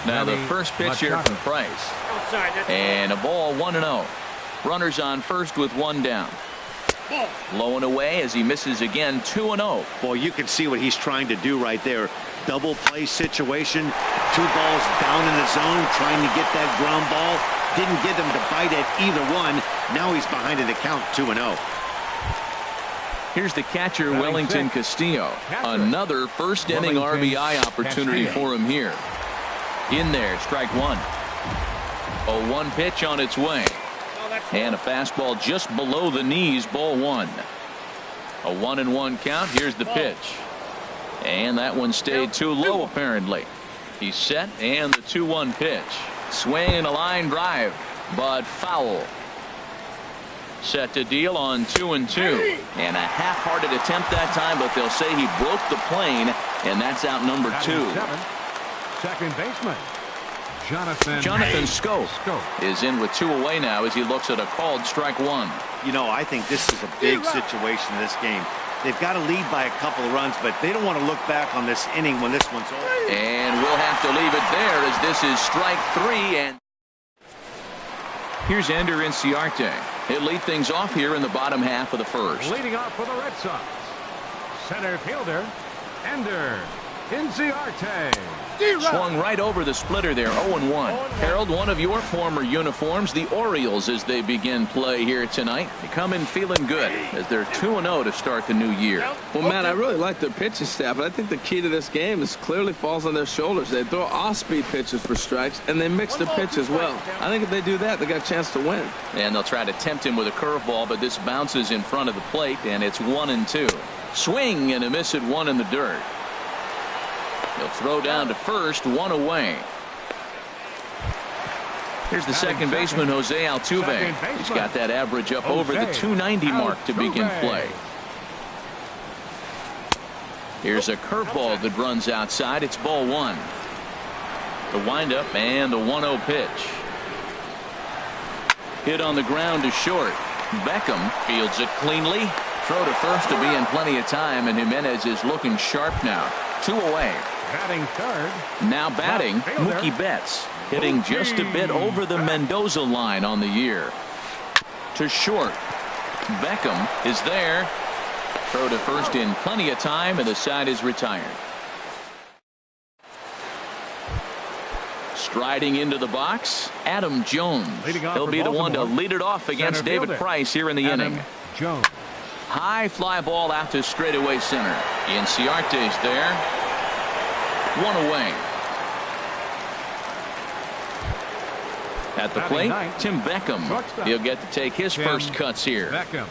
Now the first pitch here from Price. And a ball 1-0. Runners on first with one down. Low and away as he misses again. 2-0. Boy, you can see what he's trying to do right there. Double play situation. Two balls down in the zone trying to get that ground ball. Didn't get him to bite at either one. Now he's behind in the count 2-0. Here's the catcher, Wellington Castillo. Another first inning RBI opportunity for him here. In there, strike one. 0-1 pitch on its way. And a fastball just below the knees, ball one. A 1-1 count. Here's the pitch. And that one stayed too low, apparently. He's set, and the 2-1 pitch. Swing and a line drive, but foul. Set to deal on 2-2. And a half-hearted attempt that time, but they'll say he broke the plane, and that's out number 2. Second baseman. Jonathan Scope is in with 2 away now as he looks at a called strike one. You know, I think this is a big situation in this game. They've got to lead by a couple of runs, but they don't want to look back on this inning when this one's over. And we'll have to leave it there as this is strike 3. And here's Ender Inciarte. He'll lead things off here in the bottom half of the first. Leading off for the Red Sox, center fielder Ender Inciarte. Swung right over the splitter there, 0-1. Harold, one of your former uniforms, the Orioles, as they begin play here tonight. They come in feeling good as they're 2-0 to start the new year. Well, Matt, I really like their pitching staff, but I think the key to this game is clearly falls on their shoulders. They throw off-speed pitches for strikes, and they mix the pitch as well. I think if they do that, they got a chance to win. And they'll try to tempt him with a curveball, but this bounces in front of the plate, and it's 1-2. Swing and a miss at one in the dirt. He'll throw down to first, one away. Here's the second baseman, Jose Altuve. He's got that average up over the 290 mark to begin play. Here's a curveball that runs outside. It's ball one. The windup and the 1-0 pitch. Hit on the ground to short. Beckham fields it cleanly. throw to first to be in plenty of time, and Jimenez is looking sharp now. 2 away. Batting third. Now batting, Mookie Betts, hitting just a bit over the Mendoza line on the year. To short. Beckham is there. Throw to first in plenty of time, and the side is retired. Striding into the box, Adam Jones. He'll be the one to lead it off against David Price here in the inning. Jones. High fly ball out to straightaway center. Inciarte's there. 1 away. At the plate, Tim Beckham. He'll get to take his first cuts here. Beckham.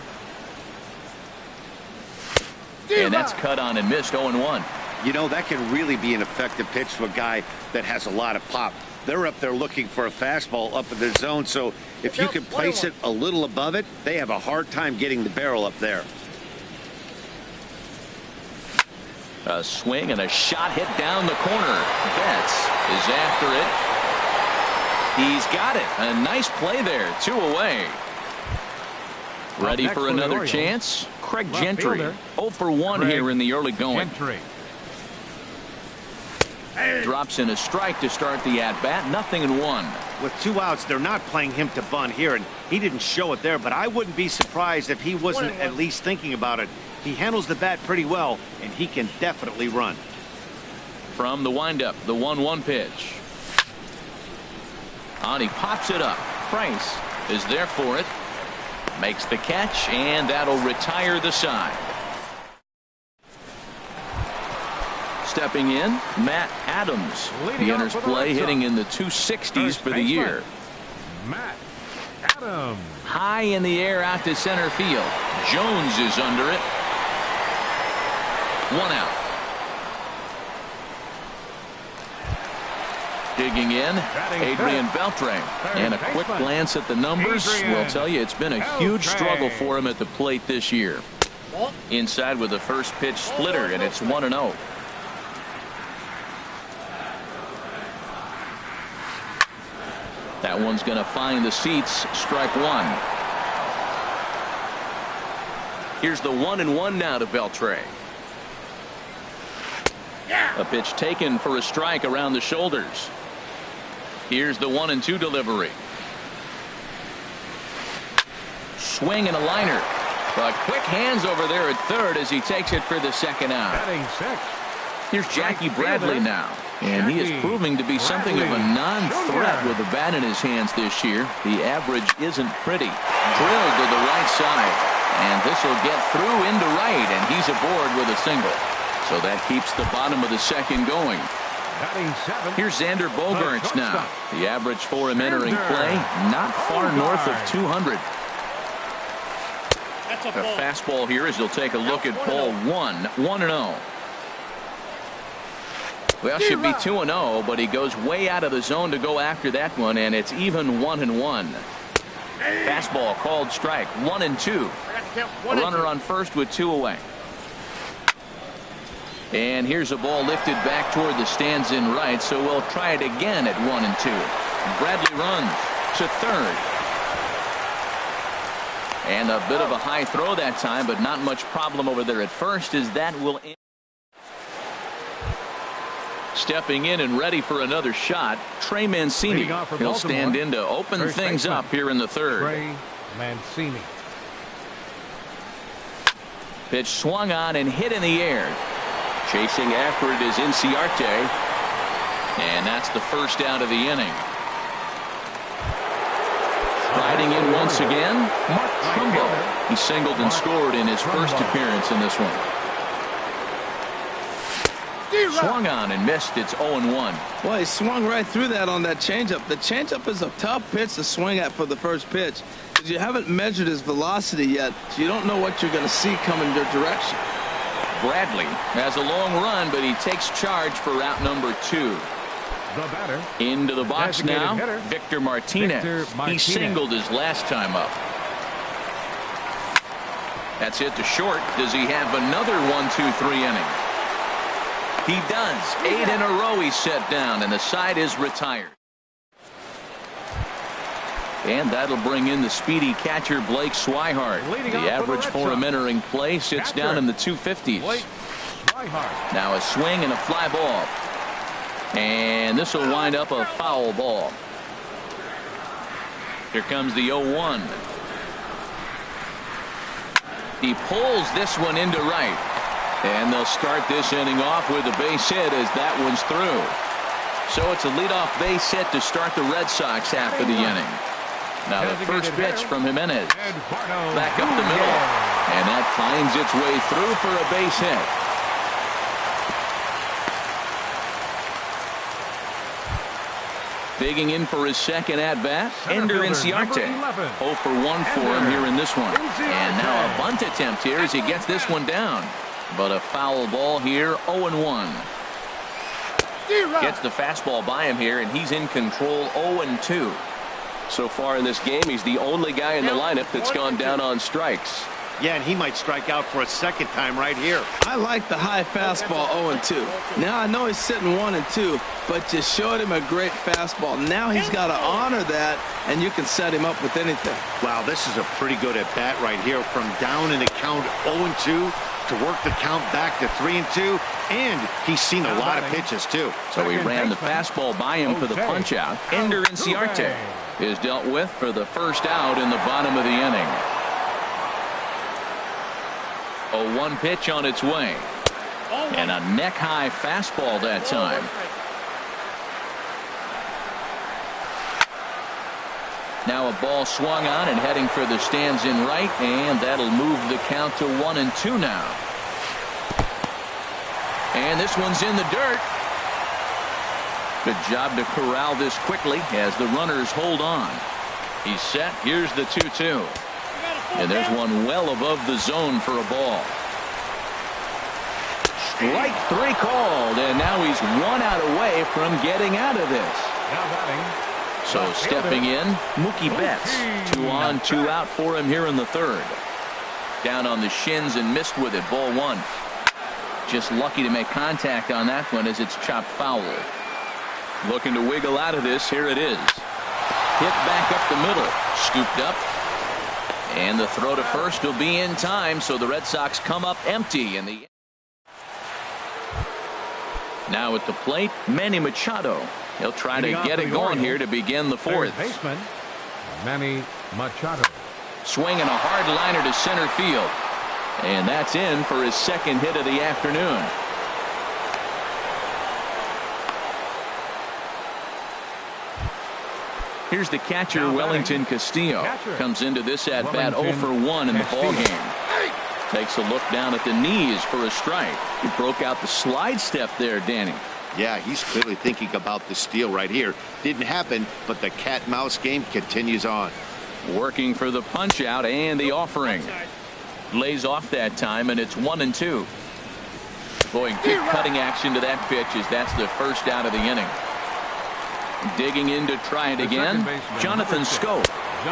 And that's cut on and missed. 0-1. You know, that can really be an effective pitch to a guy that has a lot of pop. They're up there looking for a fastball up in the zone, so if you can place it a little above it, they have a hard time getting the barrel up there. A swing and a shot hit down the corner. Betts is after it. He's got it. A nice play there. 2 away. Ready for another chance? Craig Gentry. 0 for 1 here in the early going. Drops in a strike to start the at-bat. 0-1. With 2 outs, they're not playing him to bunt here, and he didn't show it there, but I wouldn't be surprised if he wasn't at least thinking about it. He handles the bat pretty well, and he can definitely run. From the windup, the 1-1 pitch. On, he pops it up. Price is there for it. Makes the catch, and that'll retire the side. Stepping in, Matt Adams. He enters play hitting in the 260s for the year. Matt Adams. High in the air out to center field. Jones is under it. 1 out. Digging in, Adrian Beltre. And a quick glance at the numbers will tell you it's been a huge struggle for him at the plate this year. Inside with the first pitch splitter, and it's 1-0. That one's going to find the seats. Strike 1. Here's the 1-1 now to Beltre. A pitch taken for a strike around the shoulders. Here's the 1-2 delivery. Swing and a liner. But quick hands over there at third as he takes it for the second out. Here's Jackie Bradley now. And he is proving to be something of a non-threat with the bat in his hands this year. The average isn't pretty. Drilled to the right side. And this will get through into right. And he's aboard with a single. So that keeps the bottom of the second going. Here's Xander Bogaerts now. The average for him entering play, not far north of 200. A fastball here as he'll take a look at ball 1. 1-0. Well, should be 2-0, but he goes way out of the zone to go after that one, and it's even 1-1. Fastball called strike. 1-2. Runner on first with 2 away. And here's a ball lifted back toward the stands in right, so we'll try it again at 1-2. Bradley runs to third. And a bit of a high throw that time, but not much problem over there at first as that will end. Stepping in and ready for another shot, Trey Mancini. He'll stand in to open things up here in the third. Trey Mancini. Pitch swung on and hit in the air. Chasing after it is Inciarte. And that's the first out of the inning. Riding in once again, Mark Trumbo. He singled and scored in his first appearance in this one. Swung on and missed. It's 0-1. Well, he swung right through that on that changeup. The changeup is a tough pitch to swing at for the first pitch because you haven't measured his velocity yet, so you don't know what you're going to see coming your direction. Bradley has a long run, but he takes charge for route number 2. The batter. Into the box now, hitter, Victor Martinez. He singled his last time up. That's hit to short. Does he have another 1-2-3 inning? He does. 8 in a row he's set down, and the side is retired. And that'll bring in the speedy catcher Blake Swihart. The average for him entering play sits down in the 250s. Now a swing and a fly ball. And this will wind up a foul ball. Here comes the 0-1. He pulls this one into right. And they'll start this inning off with a base hit as that one's through. So it's a leadoff base hit to start the Red Sox half of the inning. Now the first pitch from Jimenez. Back up the middle. And that finds its way through for a base hit. Digging in for his second at-bat, Ender Inciarte. 0 for 1 for him here in this one. And now a bunt attempt here as he gets this one down. But a foul ball here, 0-1. Gets the fastball by him here, and he's in control, 0-2. So far in this game, he's the only guy in the lineup that's gone down on strikes. Yeah, and he might strike out for a second time right here. I like the high fastball 0-2. Now I know he's sitting 1-2, but you showed him a great fastball. Now he's got to honor that, and you can set him up with anything. Wow, this is a pretty good at bat right here, from down in the count 0-2 to work the count back to 3-2, and he's seen a lot of pitches too. So he ran the fastball by him for the punch out. Ender Inciarte is dealt with for the first out in the bottom of the inning. A 1 pitch on its way. And a neck-high fastball that time. Now a ball swung on and heading for the stands in right, and that'll move the count to 1-2 now. And this one's in the dirt. Good job to corral this quickly as the runners hold on. He's set. Here's the 2-2. And there's one well above the zone for a ball. Strike 3 called, and now he's 1 out away from getting out of this. So stepping in, Mookie Betts. 2 on, 2 out for him here in the third. Down on the shins and missed with it. Ball 1. Just lucky to make contact on that one as it's chopped foul. Looking to wiggle out of this. Here it is. Hit back up the middle. Scooped up. And the throw to first will be in time, so the Red Sox come up empty. Now at the plate, Manny Machado. He'll try to get it going here to begin the fourth. Baseman, Manny Machado. Swinging a hard liner to center field. And that's in for his second hit of the afternoon. Here's the catcher, Wellington Castillo. Comes into this at bat 0 for 1 in the ball game. Takes a look down at the knees for a strike. He broke out the slide step there, Danny. Yeah, he's clearly thinking about the steal right here. Didn't happen, but the cat-mouse game continues on. Working for the punch out and the offering. Lays off that time, and it's 1-2. Boy, good cutting action to that pitch as that's the first out of the inning. Digging in to try it again, Jonathan Scope.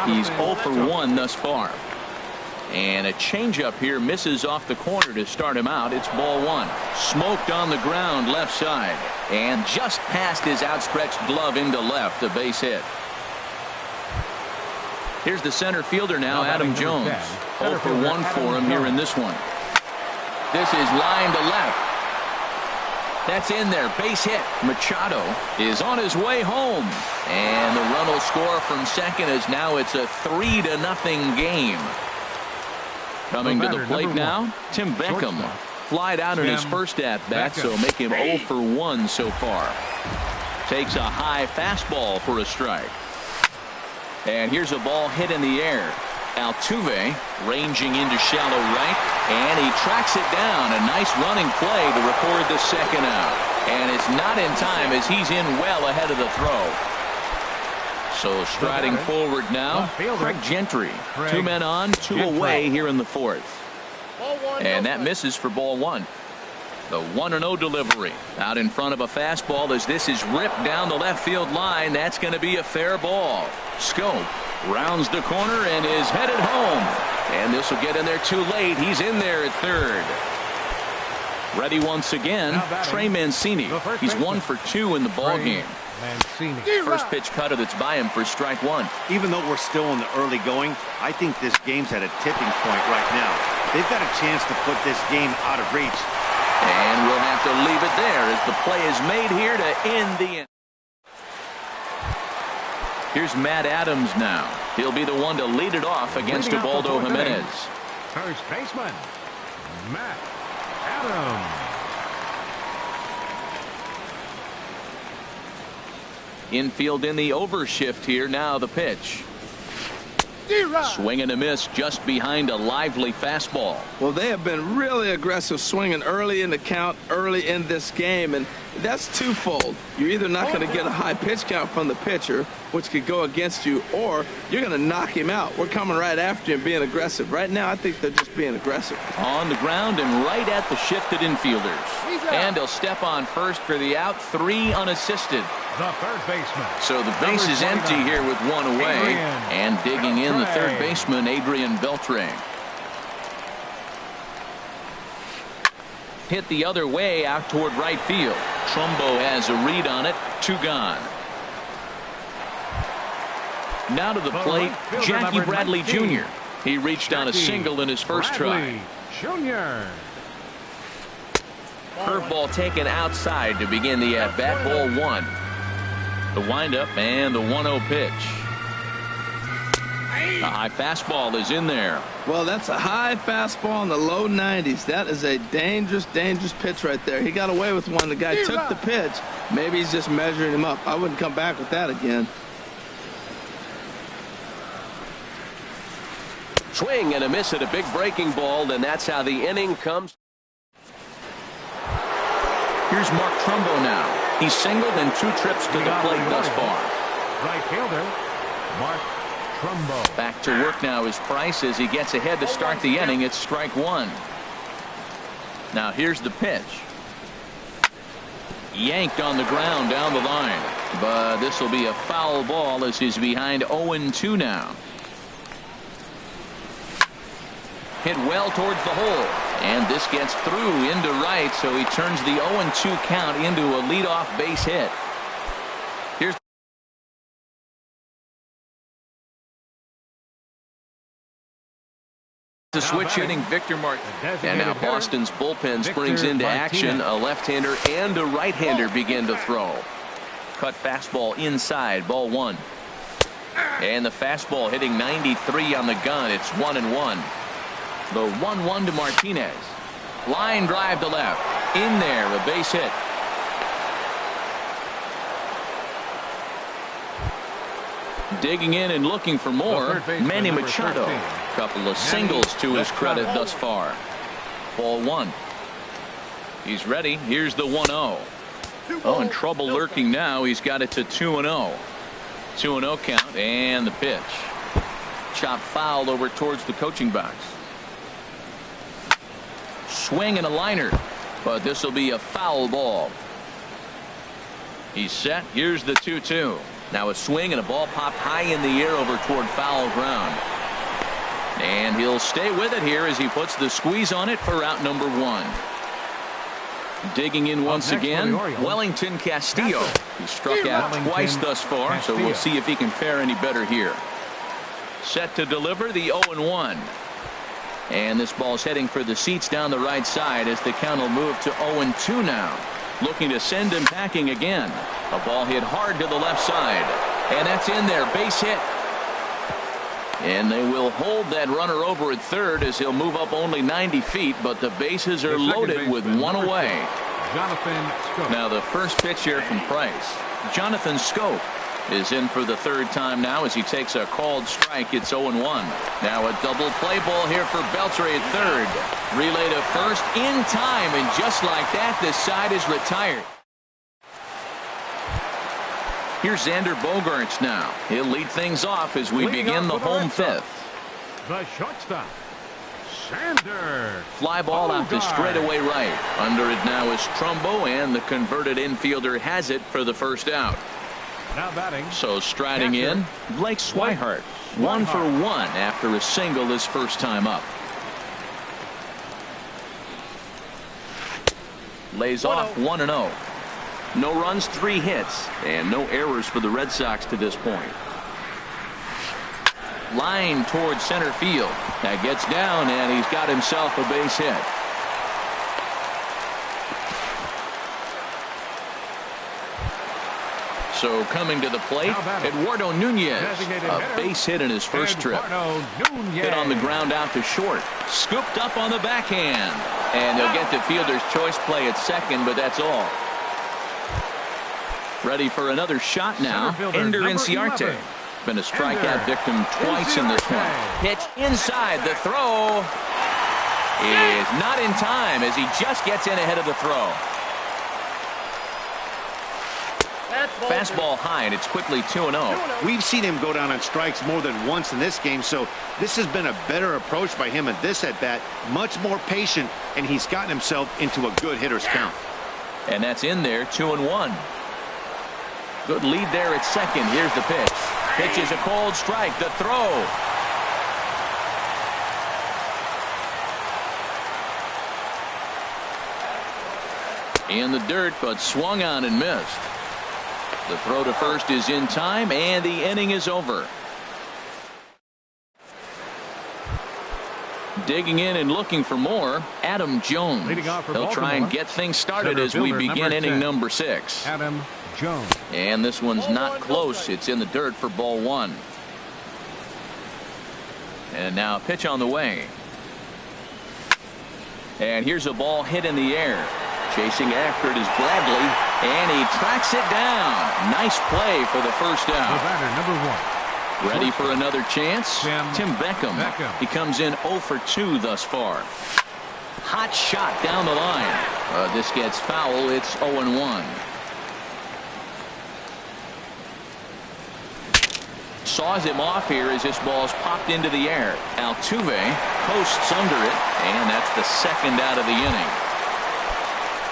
He's 0 for 1 thus far. And a changeup here misses off the corner to start him out. It's ball 1. Smoked on the ground left side. And just past his outstretched glove into left, a base hit. Here's the center fielder now, Adam Jones. 0 for 1 for him here in this one. This is line to left. That's in there. Base hit. Machado is on his way home. And the run will score from second as now it's a 3-0 game. Coming to the plate now, Tim Beckham. Flied out in his first at-bat, so make him 0 for 1 so far. Takes a high fastball for a strike. And here's a ball hit in the air. Altuve ranging into shallow right, and he tracks it down. A nice running play to record the second out. And it's not in time as he's in well ahead of the throw. So striding forward now, Craig Gentry. 2 men on, 2 away here in the fourth. And that misses for ball 1. The 1-0 delivery out in front of a fastball as this is ripped down the left field line. That's going to be a fair ball. Scope rounds the corner and is headed home. And this will get in there too late. He's in there at third. Ready once again, Trey Mancini. He's 1 for 2 in the ball game. First pitch cutter that's by him for strike one. Even though we're still in the early going, I think this game's at a tipping point right now. They've got a chance to put this game out of reach. And we'll have to leave it there as the play is made here to end the inning. Here's Matt Adams now. He'll be the one to lead it off against Ubaldo Jimenez. First baseman, Matt Adams. Infield in the overshift here. Now the pitch. Swing and a miss just behind a lively fastball. Well, they have been really aggressive swinging early in the count, early in this game, and that's twofold. You're either not going to get a high pitch count from the pitcher, which could go against you, or you're going to knock him out. We're coming right after him, being aggressive. Right now, I think they're just being aggressive. On the ground and right at the shifted infielders. And he'll step on first for the out, 3 unassisted. The third baseman. So the base is empty here with 1 away. And digging in the third baseman, Adrian Beltre. Hit the other way out toward right field. Trumbo has a read on it. 2 gone. Now to the plate, Jackie Bradley Jr. He reached on a single in his first try. Jr. Curveball taken outside to begin the at-bat. Ball 1. The windup and the 1-0 pitch. A high fastball is in there. Well, that's a high fastball in the low 90s. That is a dangerous, dangerous pitch right there. He got away with one. The guy took the pitch. Maybe he's just measuring him up. I wouldn't come back with that again. Swing and a miss at a big breaking ball, and that's how the inning comes. Here's Mark Trumbo now. He's singled in 2 trips to the plate thus far. Right fielder, Mark Trumbo. Back to work now is Price as he gets ahead to start the inning. It's strike 1. Now here's the pitch. Yanked on the ground down the line. But this will be a foul ball as he's behind 0-2 now. Hit well towards the hole. And this gets through into right, so he turns the 0-2 count into a leadoff base hit. Here's the switch hitting Victor Martin. And now Boston's bullpen springs into action. A left-hander and a right-hander begin to throw. Cut fastball inside, ball 1. And the fastball hitting 93 on the gun. It's 1-1. The 1-1 to Martinez. Line drive to left. In there, a base hit. Digging in and looking for more, Manny Machado. Couple of singles to his credit thus far. Ball 1. He's ready. Here's the 1-0. Oh, in trouble lurking now. He's got it to 2-0. 2-0 count and the pitch. Chop foul over towards the coaching box. Swing and a liner, but this will be a foul ball. He's set. Here's the 2-2. Now a swing and a ball popped high in the air over toward foul ground. And he'll stay with it here as he puts the squeeze on it for out number 1. Digging in once again, Wellington Castillo. He struck out twice thus far, so we'll see if he can fare any better here. Set to deliver the 0-1. And this ball's heading for the seats down the right side as the count will move to 0-2 now. Looking to send him packing again. A ball hit hard to the left side. And that's in there. Base hit. And they will hold that runner over at third as he'll move up only 90 feet. But the bases are loaded with 1 away. Now the first pitch here from Price. Jonathan Scope is in for the 3rd time now as he takes a called strike. It's 0-1. Now a double play ball here for Beltre at 3rd. Relay to first in time, and just like that, this side is retired. Here's Xander Bogaerts now. He'll lead things off as we begin the home 5th. The shortstop, Xander. Fly ball out to straightaway right. Under it now is Trumbo, and the converted infielder has it for the first out. Now batting. So striding in, Blake Swihart. 1 for 1 after a single his first time up. lays off 1-0. No runs, 3 hits, and no errors for the Red Sox to this point. Line towards center field. That gets down, and he's got himself a base hit. So coming to the plate, Eduardo Nunez, a base hit in his first trip. Hit on the ground out to short. Scooped up on the backhand. And they'll get the fielder's choice play at second, but that's all. Ready for another shot now. Ender Inciarte. Been a strikeout victim twice in this one. Pitch inside. The throw is not in time as he just gets in ahead of the throw. Fastball high, and it's quickly 2-0. We've seen him go down on strikes more than once in this game, so this has been a better approach by him at this at-bat. Much more patient, and he's gotten himself into a good hitter's count. And that's in there, 2-1. Good lead there at second. Here's the pitch. Pitch is a cold strike. The throw. In the dirt, but swung on and missed. The throw to first is in time, and the inning is over. Digging in and looking for more, Adam Jones. He'll try and get things started as we begin inning number 6. Adam Jones. And this one's not close. It's in the dirt for ball 1. And now a pitch on the way. And here's a ball hit in the air. Chasing after it is Bradley, and he tracks it down. Nice play for the first out. The batter, number 1. Ready for another chance? Tim Beckham. He comes in 0 for 2 thus far. Hot shot down the line. This gets foul. It's 0-1. Saws him off here as this ball's popped into the air. Altuve posts under it, and that's the second out of the inning.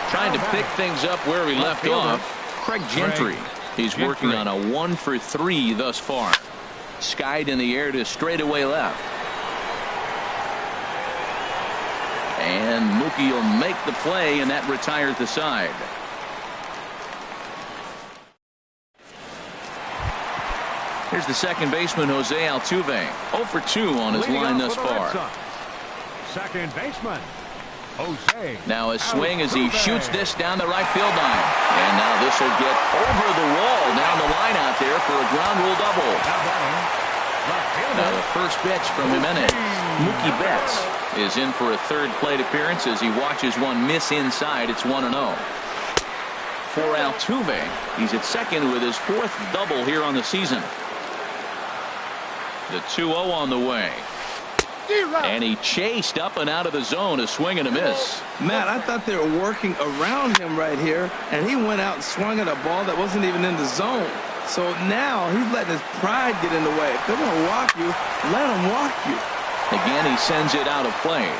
Trying to pick things up where we left off, Craig Gentry. He's working on a 1 for 3 thus far. Skied in the air to straightaway left. And Mookie will make the play, and that retires the side. Here's the second baseman, Jose Altuve. 0 for 2 on his line thus far. Second baseman, Jose. Now a swing as he shoots this down the right field line. And now this will get over the wall down the line out there for a ground rule double. Now the first pitch from Jimenez. Mookie Betts is in for a third plate appearance as he watches one miss inside. It's 1-0. For Altuve, he's at second with his 4th double here on the season. The 2-0 on the way. And he chased up and out of the zone, a swing and a miss. Matt, I thought they were working around him right here, and he went out and swung at a ball that wasn't even in the zone. So now he's letting his pride get in the way. If they're going to walk you, let them walk you. Again, he sends it out of play.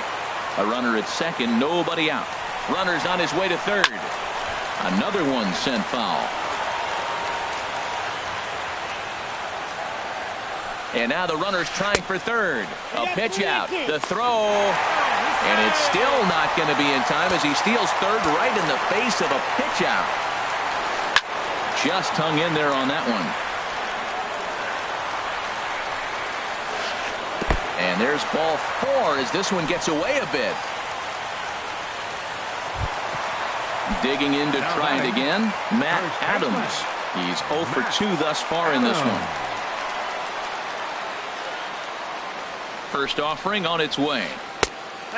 A runner at second, nobody out. Runner's on his way to third. Another one sent foul. And now the runner's trying for third. A pitch out. The throw. And it's still not going to be in time as he steals third right in the face of a pitch out. Just hung in there on that one. And there's ball 4 as this one gets away a bit. Digging in to try it again, Matt Adams. He's 0 for 2 thus far in this one. First offering on its way.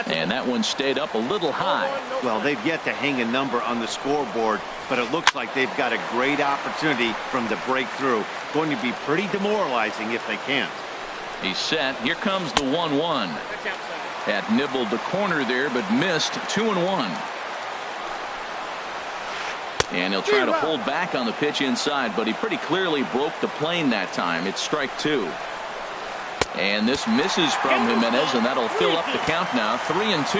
And that one stayed up a little high. Well, they've yet to hang a number on the scoreboard, but it looks like they've got a great opportunity from the breakthrough. Going to be pretty demoralizing if they can't. He's set. Here comes the 1-1. Had nibbled the corner there, but missed. 2-1. And he'll try to hold back on the pitch inside, but he pretty clearly broke the plane that time. It's strike 2. And this misses from Jimenez, and that'll fill up the count now. 3-2.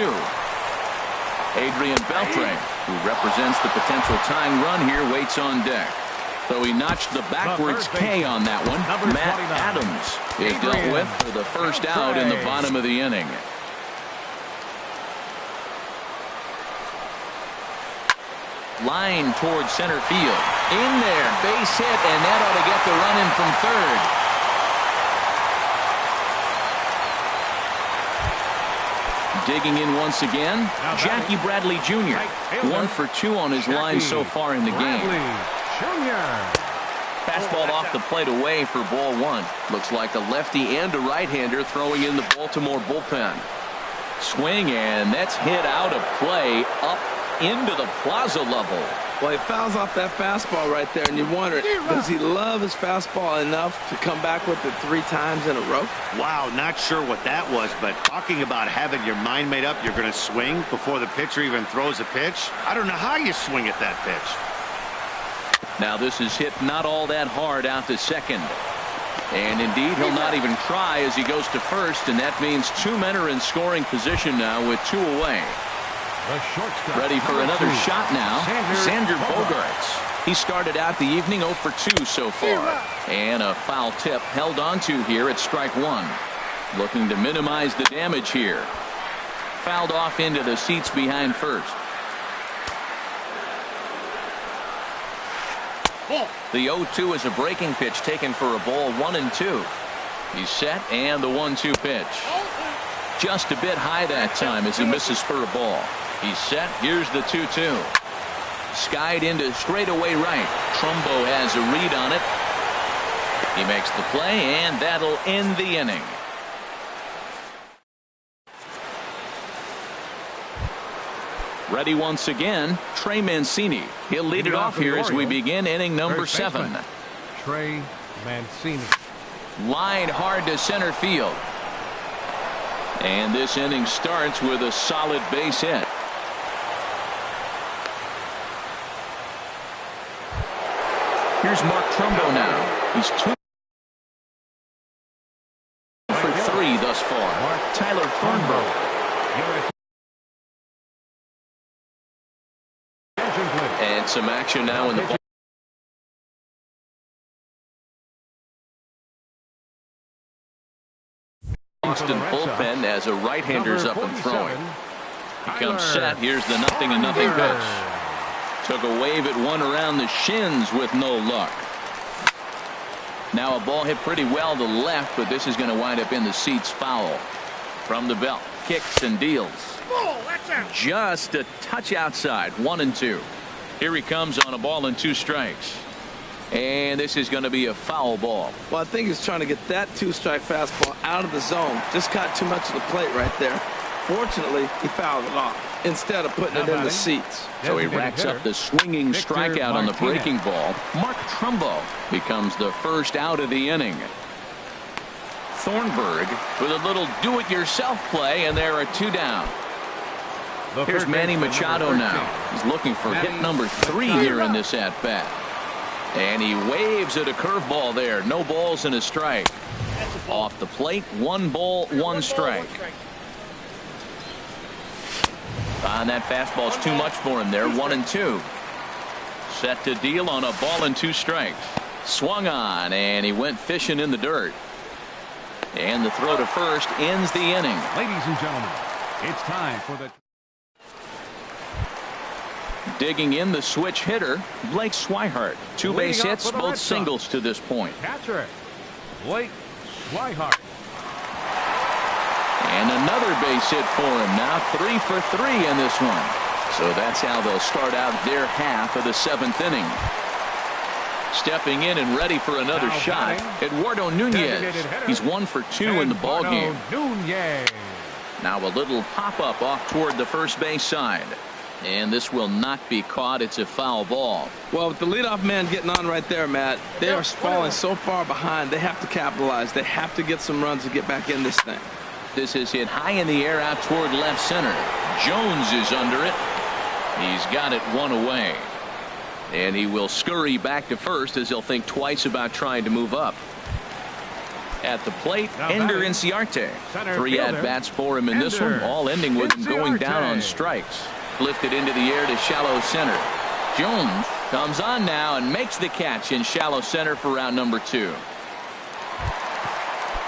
Adrian Beltre, who represents the potential tying run here, waits on deck. So he notched the backwards K on that one. Matt Adams is dealt with for the first out in the bottom of the inning. Line towards center field. In there, base hit, and that ought to get the run in from third. Digging in once again, Jackie Bradley Jr. 1 for 2 on his line so far in the game. Fastball off the plate away for ball 1. Looks like a lefty and a right-hander throwing in the Baltimore bullpen. Swing, and that's hit out of play up into the plaza level. Well, he fouls off that fastball right there, and you wonder, does he love his fastball enough to come back with it 3 times in a row? Wow, not sure what that was, but talking about having your mind made up, you're going to swing before the pitcher even throws a pitch. I don't know how you swing at that pitch. Now this is hit not all that hard out to second. And indeed, he'll not even try as he goes to first, and that means 2 men are in scoring position now with 2 away. Ready for another shot now, Xander Bogaerts. He started out the evening 0 for 2 so far. And a foul tip held onto here at strike 1. Looking to minimize the damage here. Fouled off into the seats behind first. The 0-2 is a breaking pitch taken for a ball 1-2. He's set, and the 1-2 pitch. Just a bit high that time as he misses for a ball. He's set. Here's the 2-2. Skied into straightaway right. Trumbo has a read on it. He makes the play, and that'll end the inning. Ready once again, Trey Mancini. He'll lead it off here as we begin inning number 7. Trey Mancini. Line hard to center field. And this inning starts with a solid base hit. Here's Mark Trumbo now. He's 2 for 3 thus far. Tyler Thornburg. And some action now in the Boston bullpen as a right-hander's up and throwing. He comes set. Here's the 0-0 pitch. Took a wave at one around the shins with no luck. Now a ball hit pretty well to left, but this is going to wind up in the seats foul. From the belt, kicks and deals. Just a touch outside, 1-2. Here he comes on a ball and 2 strikes. And this is going to be a foul ball. Well, I think he's trying to get that 2-strike fastball out of the zone. Just got too much of the plate right there. Fortunately, he fouled it off instead of putting it in the seats. So he racks up the swinging strikeout on the breaking ball. Mark Trumbo becomes the first out of the inning. Thornburg with a little do-it-yourself play, and there are 2 down. Here's Manny Machado now. He's looking for hit number 3 here in this at-bat. And he waves at a curveball there. No balls and a strike. Off the plate, 1 ball, 1 strike. And that fastball's too much for him there. 1-2. Set to deal on a ball and 2 strikes. Swung on, and he went fishing in the dirt. And the throw to first ends the inning. Ladies and gentlemen, it's time for the... Digging in, the switch hitter, Blake Swihart. 2 base hits, both singles to this point. Catcher, Blake Swihart. And another base hit for him. Now 3 for 3 in this one. So that's how they'll start out their half of the 7th inning. Stepping in and ready for another shot, Eduardo Nunez. He's 1 for 2 in the ballgame. Now a little pop-up off toward the first base side. And this will not be caught. It's a foul ball. Well, with the leadoff man getting on right there, Matt, they are falling so far behind. They have to capitalize. They have to get some runs to get back in this thing. This is hit high in the air out toward left center. Jones is under it. He's got it 1 away. And he will scurry back to first as he'll think twice about trying to move up. At the plate, Ender Inciarte. 3 at-bats for him in this one, all ending with him going down on strikes. Lifted into the air to shallow center. Jones comes on now and makes the catch in shallow center for round number 2.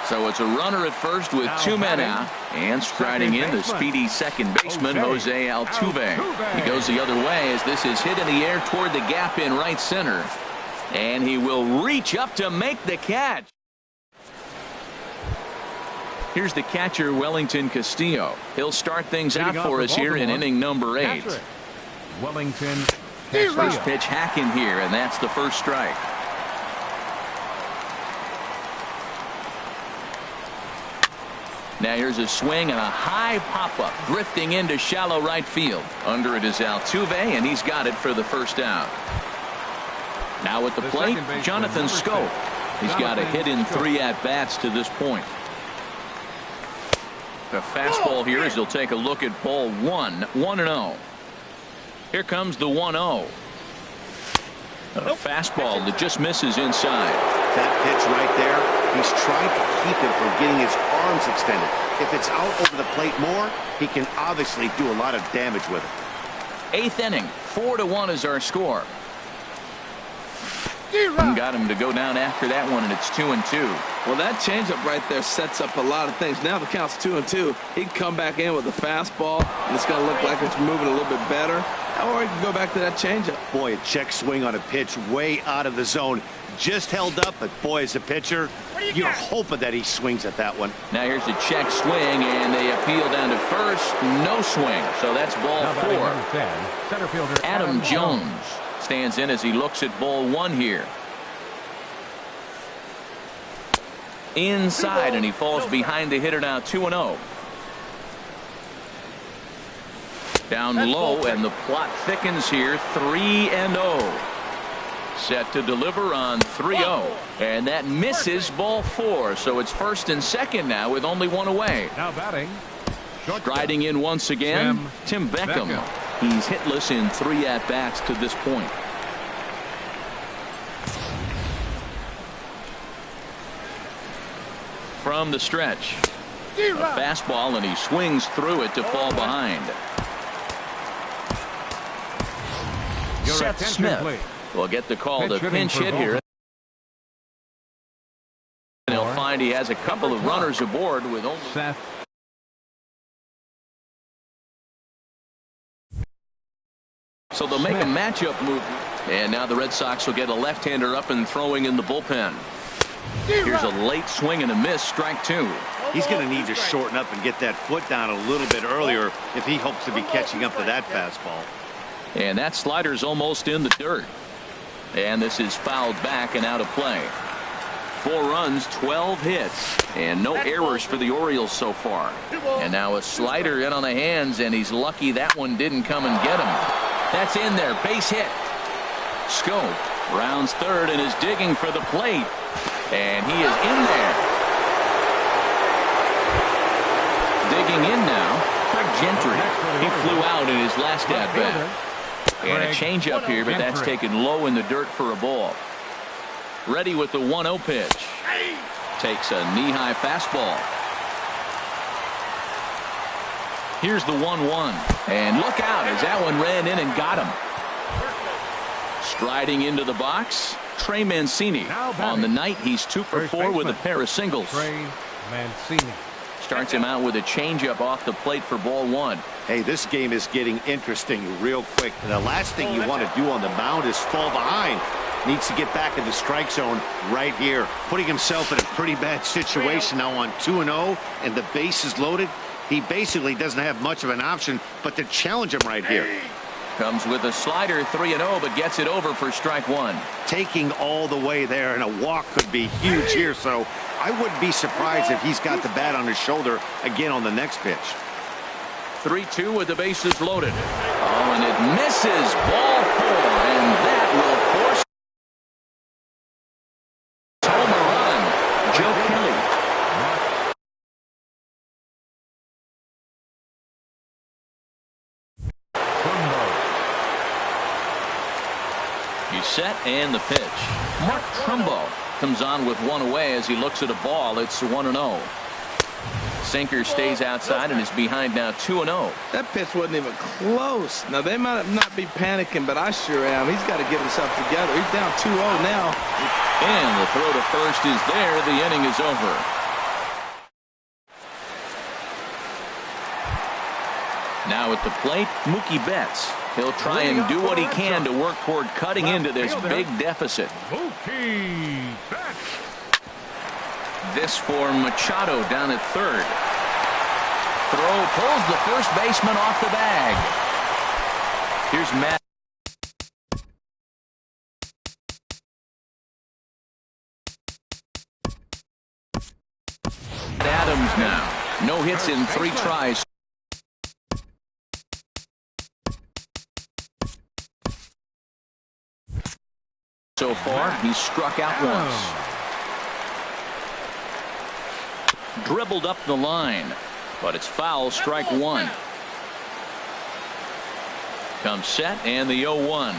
So it's a runner at first with two men out, and striding in the speedy second baseman, Jose Altuve. He goes the other way as this is hit in the air toward the gap in right center. And he will reach up to make the catch. Here's the catcher, Wellington Castillo. He'll start things out for us here in inning number 8. Wellington First pitch hacking here, and that's the first strike. Now here's a swing and a high pop-up drifting into shallow right field. Under it is Altuve, and he's got it for the first out. Now at the plate, Jonathan Schoop. He's got a hit in 3 at-bats to this point. The fastball here as he'll take a look at ball 1, 1-0. Here comes the 1-0. A fastball that just misses inside. That pitch right there, he's trying to keep him from getting his arms extended. If it's out over the plate more, he can obviously do a lot of damage with it. 8th inning, 4-1 is our score. Got him to go down after that one, and it's 2-2. Well, that changeup right there sets up a lot of things. Now the count's 2-2. He can come back in with a fastball, and it's going to look like it's moving a little bit better. Or he can go back to that changeup. Boy, a check swing on a pitch way out of the zone. Just held up, but boy, as a pitcher, you're hoping that he swings at that one. Now here's a check swing, and they appeal down to first. No swing, so that's ball 4. Center fielder Adam Jones stands in as he looks at ball 1 here. Inside, and he falls behind the hitter now, 2-0. Down low, and the plot thickens here, 3-0. Set to deliver on 3-0, and that misses ball 4. So it's first and second now with only one away. Now batting. Striding in once again, Tim Beckham. He's hitless in 3 at-bats to this point. From the stretch, a fastball, and he swings through it to fall behind. Seth Smith will get the call to pinch hit here. And he'll find he has a couple of runners aboard with only Seth. So they'll make a matchup move. And now the Red Sox will get a left-hander up and throwing in the bullpen. Here's a late swing and a miss, strike 2. He's going to need to shorten up and get that foot down a little bit earlier if he hopes to be catching up to that fastball. And that slider's almost in the dirt. And this is fouled back and out of play. 4 runs, 12 hits, and no errors for the Orioles so far. And now a slider in on the hands, and he's lucky that one didn't come and get him. That's in there, base hit. Schoop rounds third and is digging for the plate. And he is in there. Digging in now, Craig Gentry. He flew out in his last at-bat. And a changeup here, but that's taken low in the dirt for a ball. Ready with the 1-0 pitch. Takes a knee-high fastball. Here's the 1-1. And look out as that one ran in and got him. Striding into the box, Trey Mancini. On the night, he's 2 for 4 with a pair of singles. Trey Mancini. Starts him out with a changeup off the plate for ball 1. Hey, this game is getting interesting real quick. The last thing you want to do on the mound is fall behind. Needs to get back in the strike zone right here. Putting himself in a pretty bad situation now on 2-0, and the base is loaded. He basically doesn't have much of an option but to challenge him right here. Comes with a slider, 3-0, but gets it over for strike 1. Taking all the way there, and a walk could be huge here, so I wouldn't be surprised if he's got the bat on his shoulder again on the next pitch. 3-2 with the bases loaded. Oh, and it misses ball 4, and that will force home run. Joe Kelly. He's set, and the pitch. Mark Trumbo comes on with one away as he looks at a ball. It's 1-0. Sinker stays outside and is behind now 2-0. That pitch wasn't even close. Now, they might not be panicking, but I sure am. He's got to get himself together. He's down 2-0 now. And the throw to first is there. The inning is over. Now at the plate, Mookie Betts. He'll try and do what he can to work toward cutting into this big deficit. Mookie Betts. This for Machado down at third. Throw pulls the first baseman off the bag. Here's Matt. Adams now. No hits in 3 tries. So far, he's struck out once. Dribbled up the line, but it's foul, strike 1. Comes set, and the 0-1.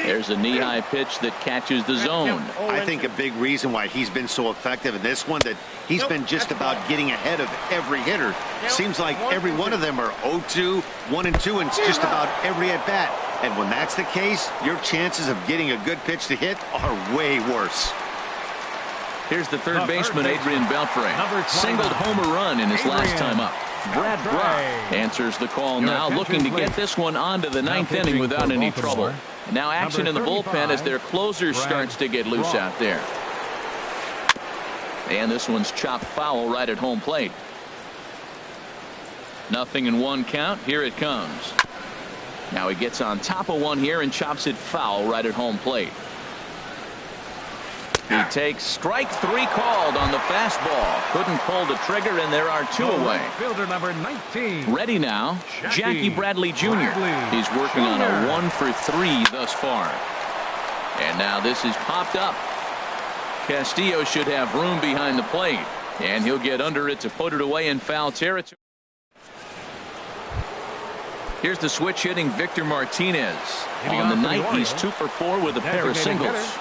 There's a knee-high pitch that catches the zone. I think a big reason why he's been so effective in this one that he's been just about getting ahead of every hitter. Seems like every one of them are 0-2, 1-2, and just about every at-bat. And when that's the case, your chances of getting a good pitch to hit are way worse. Here's the third baseman, Adrian Beltre. Singled homer run in his last time up. Brad Brock answers the call now, looking to get this one onto the 9th inning without any trouble. Now action in the bullpen as their closer starts to get loose out there. And this one's chopped foul right at home plate. 0-1 count. Here it comes. Now he gets on top of one here and chops it foul right at home plate. He takes strike 3 called on the fastball. Couldn't pull the trigger, and there are 2 away. Fielder number 19. Ready now, Jackie Bradley Jr. He's working on a 1 for 3 thus far. And now this is popped up. Castillo should have room behind the plate, and he'll get under it to put it away in foul territory. Here's the switch hitting Victor Martinez. On the night, he's 2 for 4 with a pair of singles.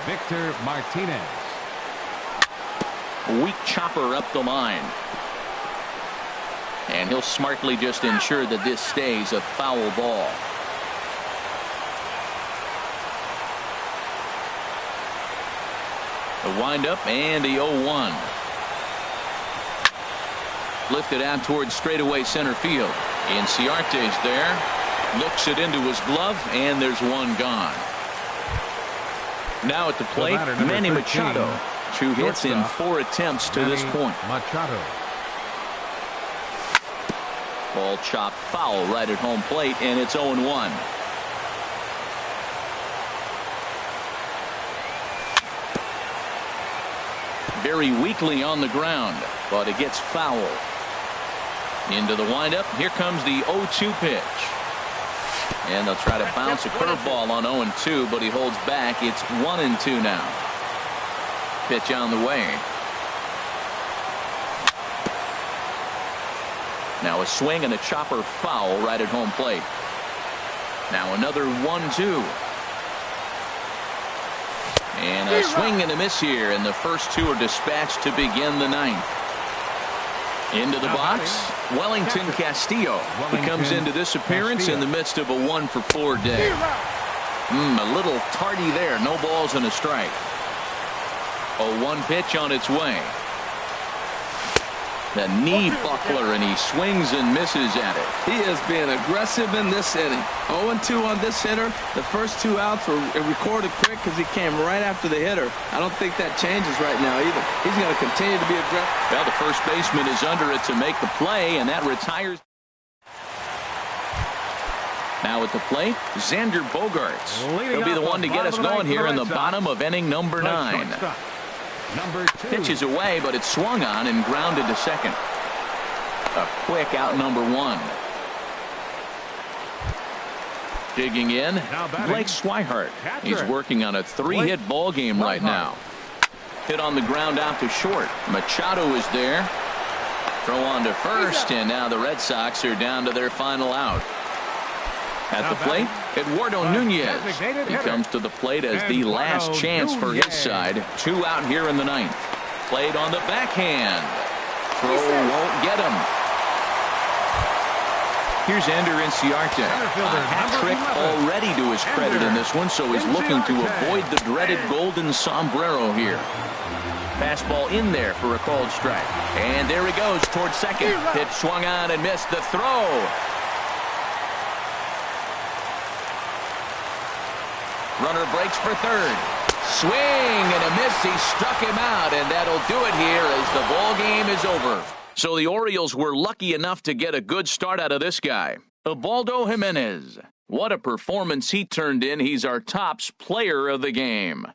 Victor Martinez. Weak chopper up the line. And he'll smartly just ensure that this stays a foul ball. The windup and the 0-1. Lifted out towards straightaway center field. Inciarte's there. Looks it into his glove, and there's one gone. Now at the plate, Manny Machado. 2 hits in 4 attempts to this point. Machado. Ball chopped foul right at home plate, and it's 0-1. Very weakly on the ground, but it gets foul. Into the windup. Here comes the 0-2 pitch. And they'll try to bounce a curveball on 0-2, but he holds back. It's 1-2 now. Pitch on the way. Now a swing and a chopper foul right at home plate. Now another 1-2. And a swing and a miss here, and the first 2 are dispatched to begin the 9th. Into the box, Wellington Castillo. He comes into this appearance in the midst of a 1 for 4 day. A little tardy there. No balls and a strike. A 1 pitch on its way. The knee buckler, and he swings and misses at it. He is being aggressive in this inning. 0-2 on this hitter. The first 2 outs were recorded quick because he came right after the hitter. I don't think that changes right now either. He's going to continue to be aggressive. Well, the first baseman is under it to make the play, and that retires. Now at the plate, Xander Bogaerts. He'll be the one to get us going here in the bottom of inning number 9. Pitches away, but it's swung on and grounded to second. A quick out number 1. Digging in, Blake Swihart. He's working on a 3-hit ball game right now. Hit on the ground out to short. Machado is there. Throw on to first, and now the Red Sox are down to their final out. At the plate, Eduardo Nunez. He comes to the plate as the last chance for his side. 2 out here in the 9th. Played on the backhand. Throw won't get him. Here's Ender Inciarte. A hat trick already to his credit in this one, so he's looking to avoid the dreaded golden sombrero here. Fastball in there for a called strike. And there he goes towards second. Pitch swung on and missed. The throw. Runner breaks for third. Swing and a miss. He struck him out, and that'll do it here as the ball game is over. So the Orioles were lucky enough to get a good start out of this guy. Ubaldo Jimenez. What a performance he turned in. He's our tops player of the game.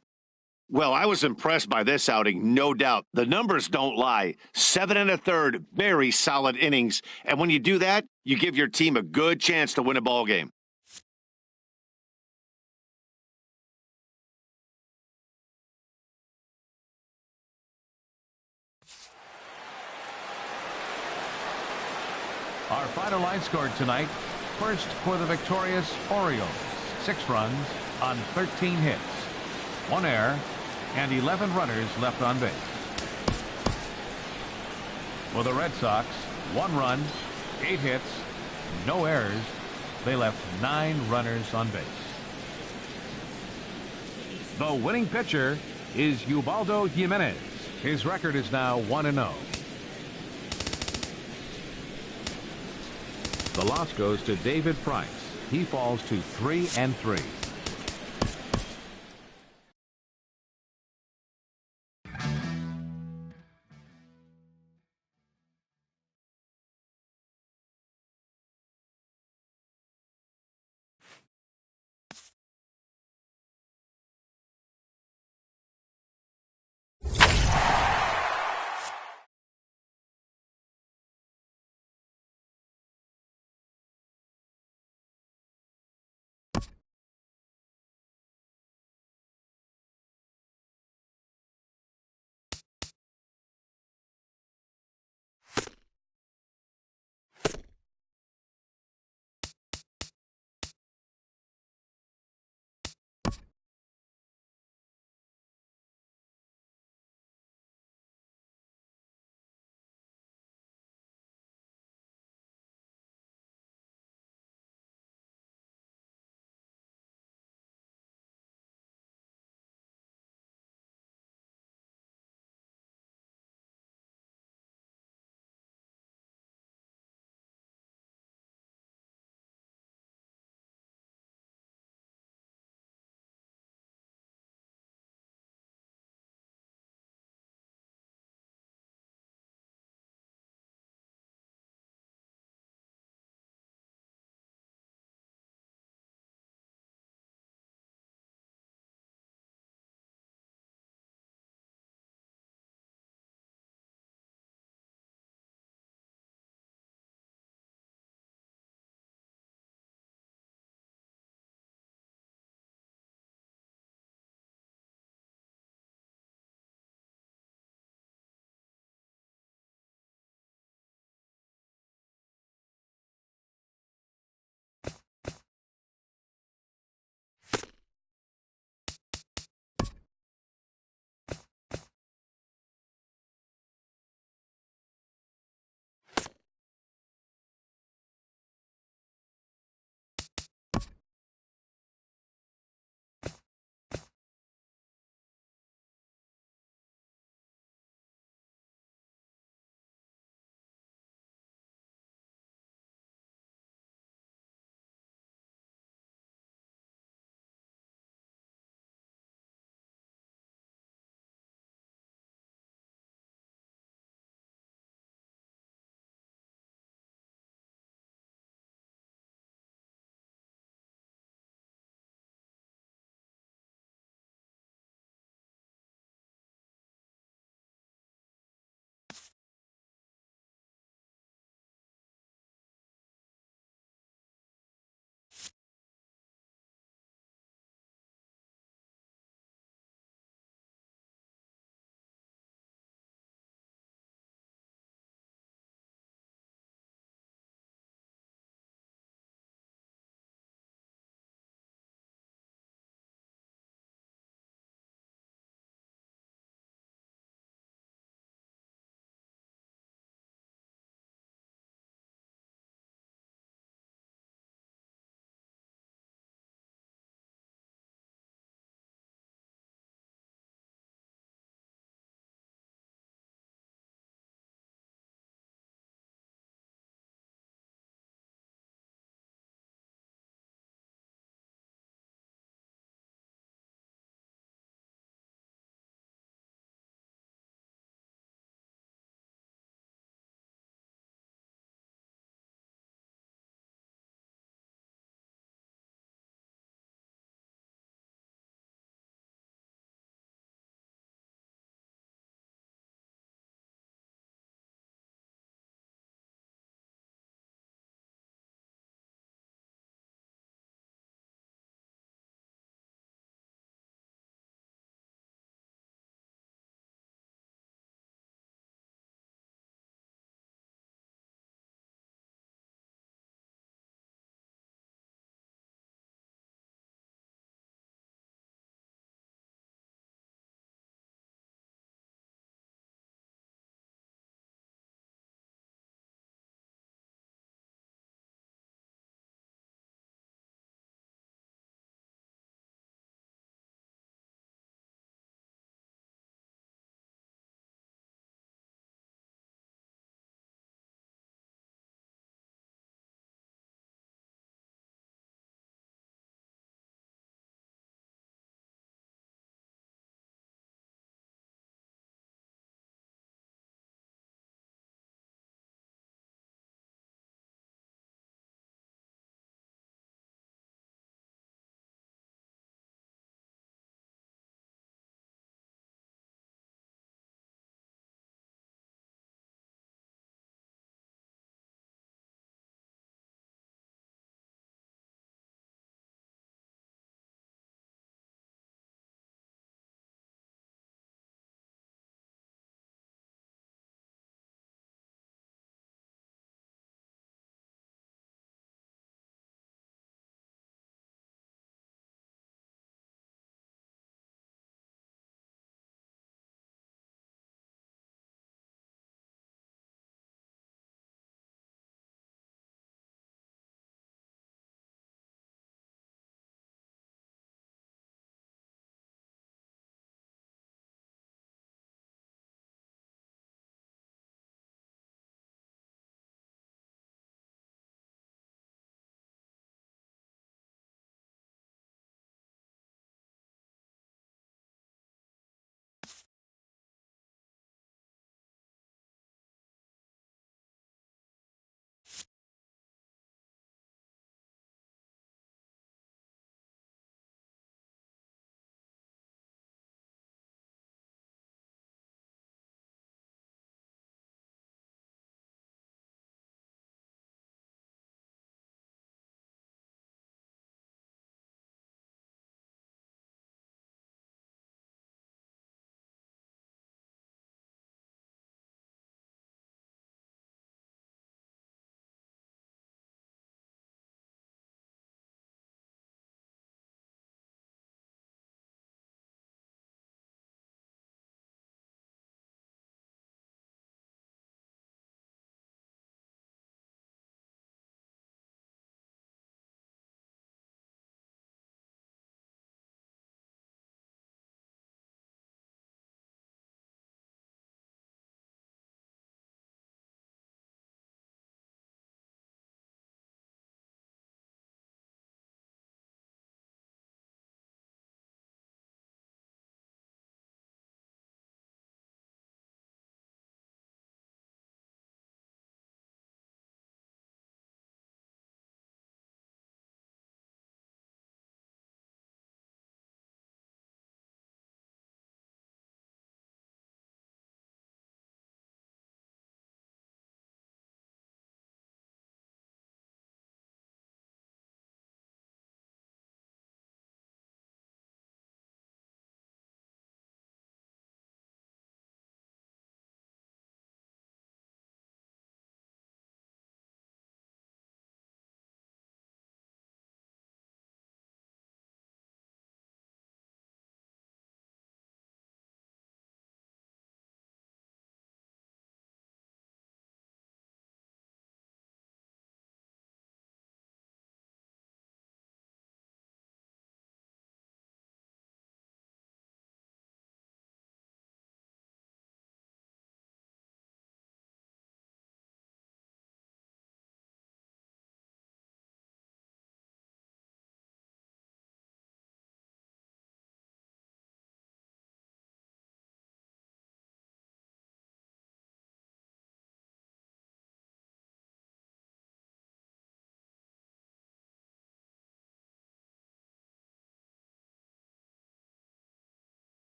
Well, I was impressed by this outing, no doubt. The numbers don't lie. 7 1/3, very solid innings. And when you do that, you give your team a good chance to win a ball game. Our final line scored tonight. First for the victorious Orioles. 6 runs on 13 hits. 1 error and 11 runners left on base. For the Red Sox, 1 run, 8 hits, no errors. They left 9 runners on base. The winning pitcher is Ubaldo Jimenez. His record is now 1-0. The loss goes to David Price. He falls to 3-3.